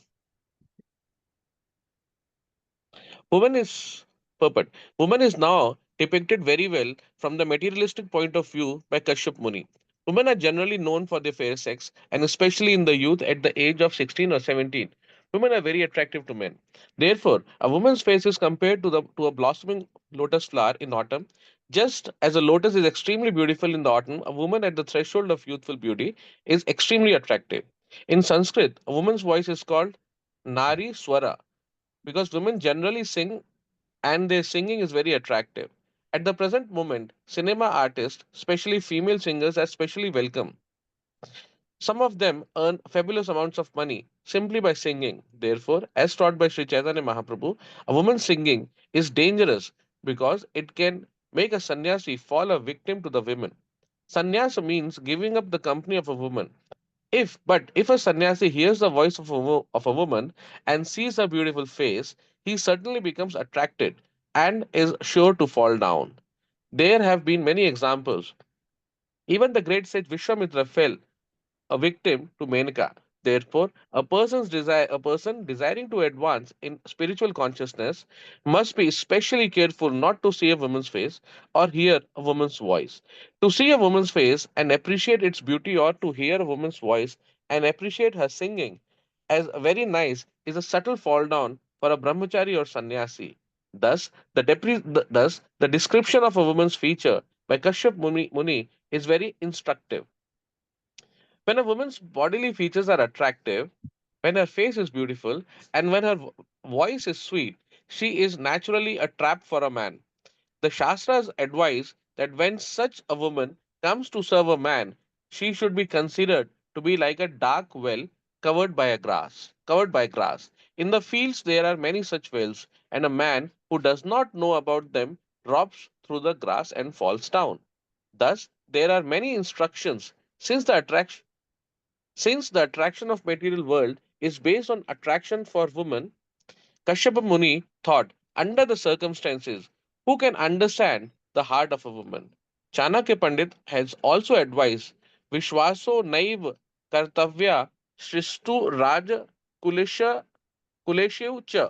Woman is purport. Woman is now depicted very well from the materialistic point of view by Kashyap Muni. Women are generally known for their fair sex, and especially in the youth at the age of 16 or 17. Women are very attractive to men. Therefore, a woman's face is compared to a blossoming lotus flower in autumn. Just as a lotus is extremely beautiful in the autumn, a woman at the threshold of youthful beauty is extremely attractive. In Sanskrit, a woman's voice is called Nari Swara because women generally sing and their singing is very attractive. At the present moment, cinema artists, especially female singers, are especially welcome. Some of them earn fabulous amounts of money simply by singing. Therefore, as taught by Sri Chaitanya Mahaprabhu, a woman singing is dangerous because it can make a sannyasi fall a victim to the women. Sannyasa means giving up the company of a woman. If a sannyasi hears the voice of of a woman and sees her beautiful face, he certainly becomes attracted and is sure to fall down. There have been many examples. Even the great sage Vishwamitra fell a victim to Menaka. Therefore, a person desiring to advance in spiritual consciousness must be especially careful not to see a woman's face or hear a woman's voice. To see a woman's face and appreciate its beauty, or to hear a woman's voice and appreciate her singing as very nice, is a subtle fall down for a brahmachari or sannyasi. Thus, the description of a woman's feature by Kashyap Muni is very instructive. When a woman's bodily features are attractive, when her face is beautiful, and when her voice is sweet, she is naturally a trap for a man. The Shastras advise that when such a woman comes to serve a man, she should be considered to be like a dark well covered by grass. In the fields there are many such wells, and a man who does not know about them drops through the grass and falls down. Thus, there are many instructions since the attraction of material world is based on attraction for women. Kashyapa Muni thought, under the circumstances, who can understand the heart of a woman? Chanakya Pandit has also advised Vishwaso Naiv Kartavya Shristu Raja Kulisha Kuleshiv Cha.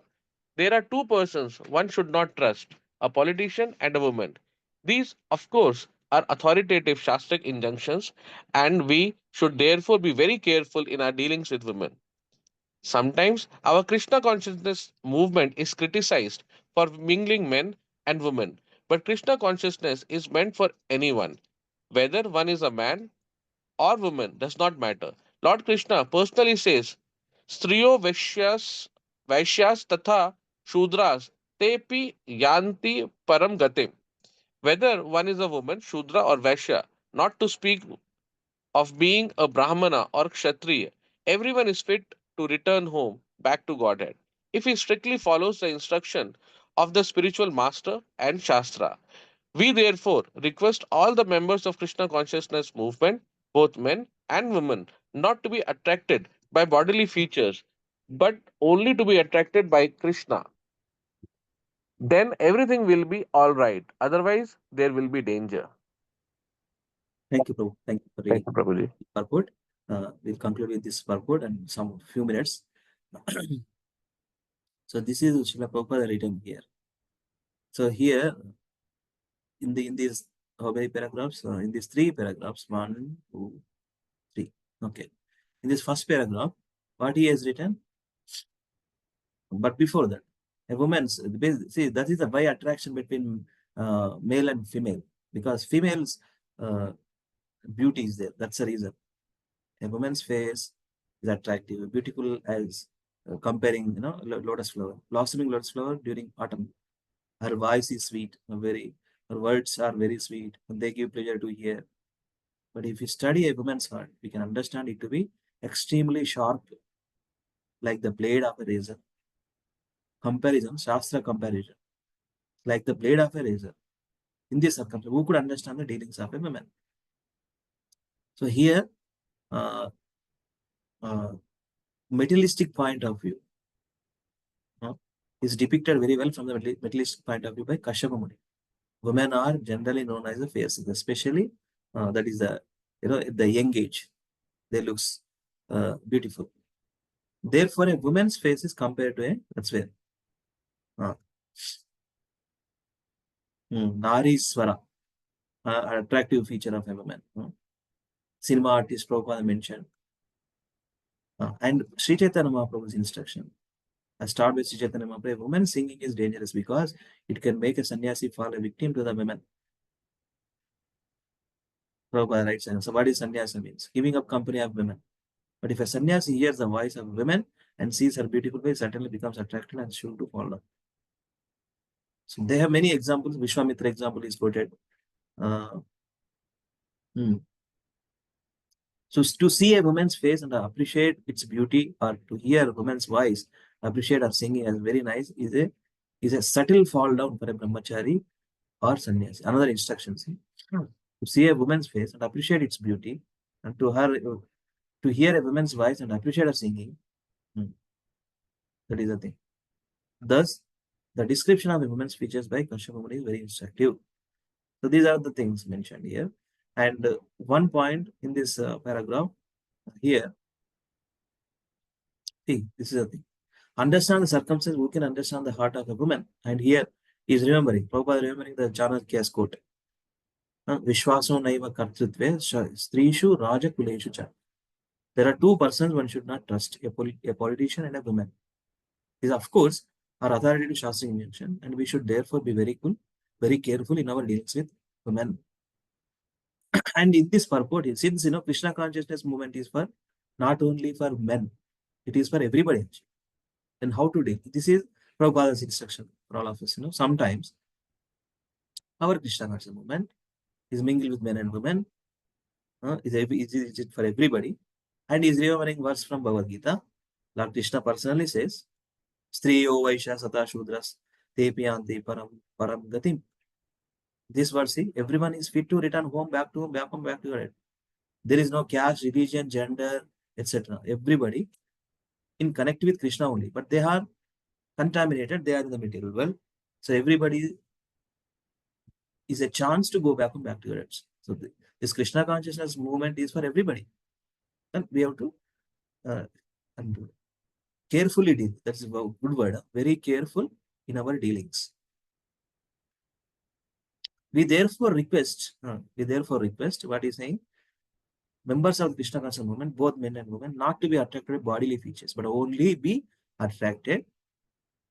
There are two persons one should not trust, a politician and a woman. These, of course, are authoritative Shastric injunctions, and we should therefore be very careful in our dealings with women. Sometimes our Krishna consciousness movement is criticized for mingling men and women, but Krishna consciousness is meant for anyone. Whether one is a man or woman does not matter. Lord Krishna personally says, Striyo Vaishyas Tatha Shudras Tepi Yanti Param Gatim. Whether one is a woman, Shudra or Vaishya, not to speak of being a Brahmana or Kshatriya, everyone is fit to return home back to Godhead if he strictly follows the instruction of the spiritual master and Shastra. We therefore request all the members of Krishna consciousness movement, both men and women, not to be attracted by bodily features, but only to be attracted by Krishna. Then everything will be all right. Otherwise, there will be danger. Thank you, Prabhu. Thank you for Thank reading you, Prabhuji. the purport. We'll conclude with this purport and some few minutes. So this is Srila Prabhupada written here. So here in these how many paragraphs? In these 3 paragraphs, 1, 2, 3. Okay. In this first paragraph, what he has written? But before that, a woman's see that is the by attraction between male and female, because females beauty is there. That's the reason. A woman's face is attractive, beautiful as comparing lotus flower, blossoming lotus flower during autumn. Her voice is sweet, her words are very sweet, and they give pleasure to hear. But if you study a woman's heart, we can understand it to be extremely sharp, like the blade of a razor. Comparison, Shastra comparison, like the blade of a razor. In this circumstance, who could understand the dealings of a woman? So here, materialistic point of view, is depicted very well from the Middle East point of view by Kashyapa Muni. Women are generally known as the faces, especially that is the at the young age, they looks beautiful. Therefore, a woman's face is compared to a that's where Nari Swara, attractive feature of a woman. Cinema artist Prabhupada mentioned, and Sri Chaitanya Mahaprabhu's instruction. I start with Sri Chaitanya Mahaprabhu. Woman singing is dangerous because it can make a sannyasi fall a victim to the women. Prabhupada writes, so what is sannyasa means? Giving up company of women. But if a sannyasi hears the voice of women and sees her beautiful face, certainly becomes attracted and sure to follow. So they have many examples. Vishwamitra example is quoted. So to see a woman's face and appreciate its beauty, or to hear a woman's voice, appreciate her singing as very nice, is a subtle fall down for a brahmachari or sannyasi. Another instruction. See? To see a woman's face and appreciate its beauty, and to hear a woman's voice and appreciate her singing, that is the thing. Thus, the description of a woman's features by Kashyapa Muni is very instructive. So these are the things mentioned here. And one point in this paragraph here, see, this is the thing. Understand the circumstances, who can understand the heart of a woman. And here is remembering, Prabhupada remembering the Chanakya's quote. Vishwaso naiva kartrutve strishu raja kuleshu cha. There are two persons one should not trust, a politician and a woman. Is of course our authority to Shastri mention, and we should therefore be very careful in our dealings with women. And in this purport, since Krishna consciousness movement is for not only for men, it is for everybody. Then how to deal? This is Prabhupada's instruction for all of us. Sometimes our Krishna consciousness movement is mingled with men and women. Is it for everybody? And is remembering verse from Bhagavad Gita. Lord Krishna personally says, Striyo Vaisha Sata Shudras Tepiyanti Param Gatim. This verse, everyone is fit to return home, back to your head. There is no caste, religion, gender, etc. Everybody in connect with Krishna only, but they are contaminated, they are in the material world. So everybody is a chance to go back to your heads. So this Krishna consciousness movement is for everybody. And we have to carefully deal. That's a good word. Very careful in our dealings. We therefore request what he's saying, members of the Krishna consciousness movement, both men and women, not to be attracted by bodily features, but only be attracted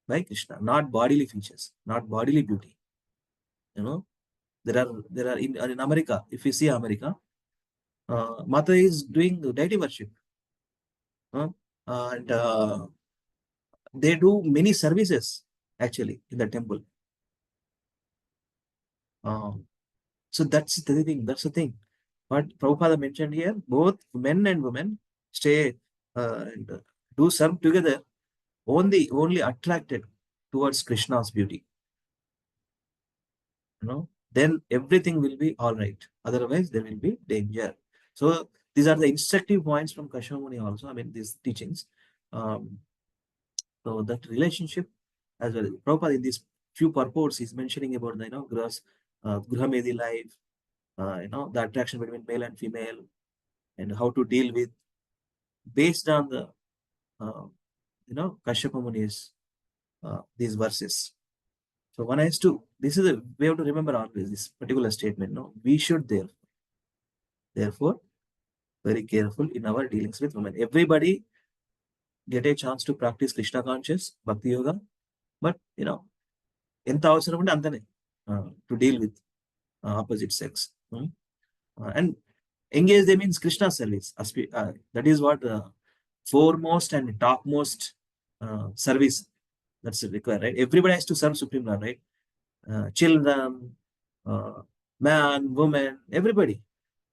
by Krishna, not bodily features, not bodily beauty. There are in America, if you see America, Mata is doing deity worship. And they do many services actually in the temple. So that's the thing. But Prabhupada mentioned here, both men and women stay and do serve together, only attracted towards Krishna's beauty. Then everything will be all right. Otherwise, there will be danger. So these are the instructive points from Kashyapa Muni also. I mean, these teachings. So that relationship as well. Prabhupada in these few purports is mentioning about the Gruhamedi life, the attraction between male and female, and how to deal with based on the Kashyapa Muni's these verses. So one has to, we have to remember always this particular statement. We should therefore very careful in our dealings with women. Everybody get a chance to practice Krishna conscious Bhakti Yoga, but enta avasaram unte antane to deal with opposite sex and engage them in Krishna service. That is what foremost and topmost service that's required, right? Everybody has to serve Supreme Lord, right? Children, man, woman, everybody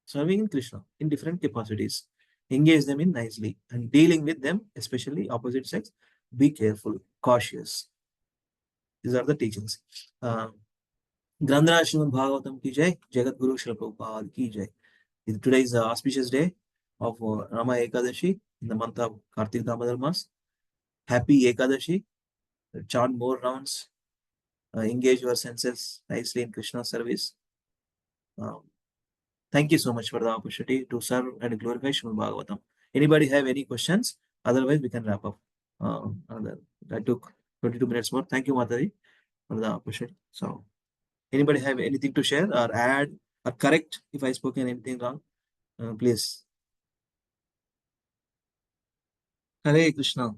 serving in Krishna in different capacities. Engage them in nicely and dealing with them, especially opposite sex. Be careful, cautious. These are the teachings. Grandhara Srimad Bhagavatam ki jai, Jagat Guru Srila Prabhupada ki jai. Today is the auspicious day of Rama Ekadashi in the month of Kartik Damodar Mas. Happy Ekadashi. chant more rounds, engage your senses nicely in Krishna service. Thank you so much for the opportunity to serve and glorify Srimad Bhagavatam. Anybody have any questions? Otherwise, we can wrap up. I took 22 minutes more. Thank you, Mataji, for the opportunity. So, anybody have anything to share or add or correct if I spoken anything wrong? Please. Hare Krishna.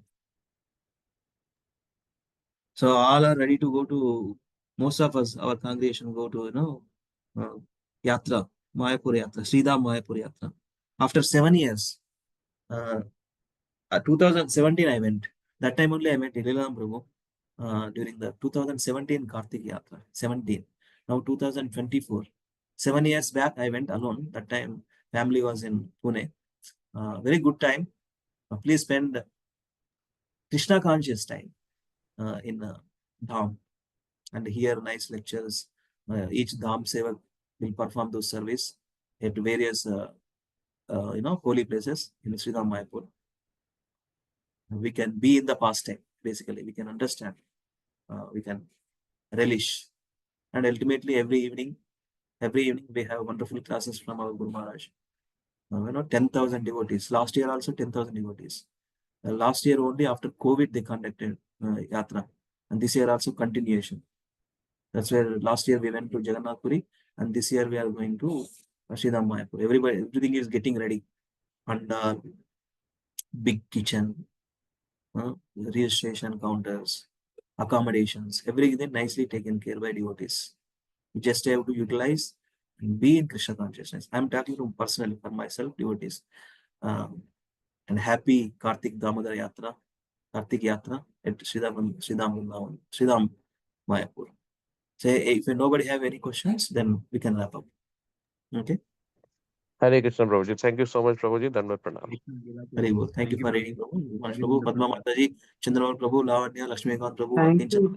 So all are ready to go to, most of us, our congregation go to, Yatra, Mayapur Yatra, Sridham Mayapur Yatra. After 7 years, 2017 I went. That time only I met Lilananda Prabhu during the 2017 Kartik Yatra, 17. Now 2024. 7 years back I went alone. That time family was in Pune. Very good time. Please spend Krishna conscious time in Dham and hear nice lectures. Each Dham Sevak will perform those service at various holy places in Sridham Mayapur. We can be in the past time, basically. We can understand. We can relish. And ultimately, every evening we have wonderful classes from our Guru Maharaj. 10,000 devotees. Last year also 10,000 devotees. Last year only after COVID they conducted Yatra. And this year also continuation. That's where last year we went to Jagannath Puri, and this year we are going to Sridham Mayapur. Everything is getting ready. And big kitchen, registration counters, accommodations, everything nicely taken care by devotees. You just have to utilize and be in Krishna consciousness. I'm talking to personally for myself, devotees. And happy Kartik Damodar Yatra, Kartik Yatra at Sridham Mayapur. So if nobody have any questions, then we can wrap up. Okay. Hare Krishna, Prabhuji. Thank you so much, Prabhuji. Dandavat Pranam. Very good. Thank you for reading, Prabhu. Prabhu, Padma Mataji, Chandramal Prabhu, Lavanya, Lakshmikant Prabhu,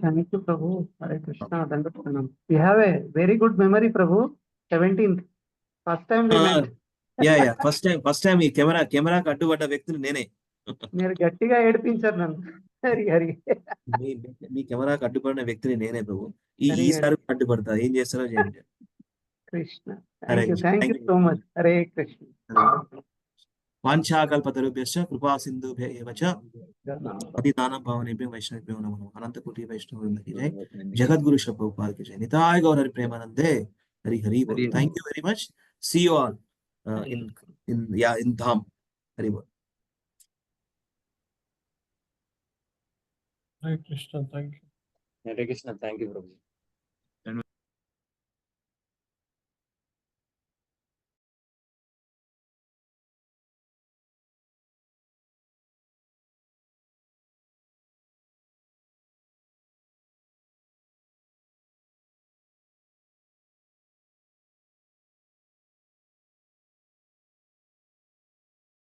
Thank you, Prabhu. Hare Krishna, Dandavat Pranam. We have a very good memory, Prabhu. 17th. First time we met. Yeah. First time ఈ camera అడ్డుపడ్డ వ్యక్తిని నేనే. మీరు గట్టిగా ఏడిపించారు నన్ను. హరి మీ కెమెరాకు అడ్డుపడిన వ్యక్తిని నేనే ప్రభు. ఈసారి అడ్డుపడతా, ఏం చేస్తారో చేయండి. Krishna. Thank you so much. Hare Krishna. వాంఛాకల్పతరుభ్యశ్చ కృపా సింధుభ్యః చ పతితానాం పావనేభ్యో వైష్ణవేభ్యో నమః. అనంతకోటి వైష్ణవ వృంద की जय. जगद्गुरु श्री प्रभुपाद की जय. निताय गौर हरि प्रेमानंदे. हरि हरि बोल. Thank you very much. See you all in Dham. Hari bol. Hare Krishna, thank you. Hare Krishna, thank you, Prabhu.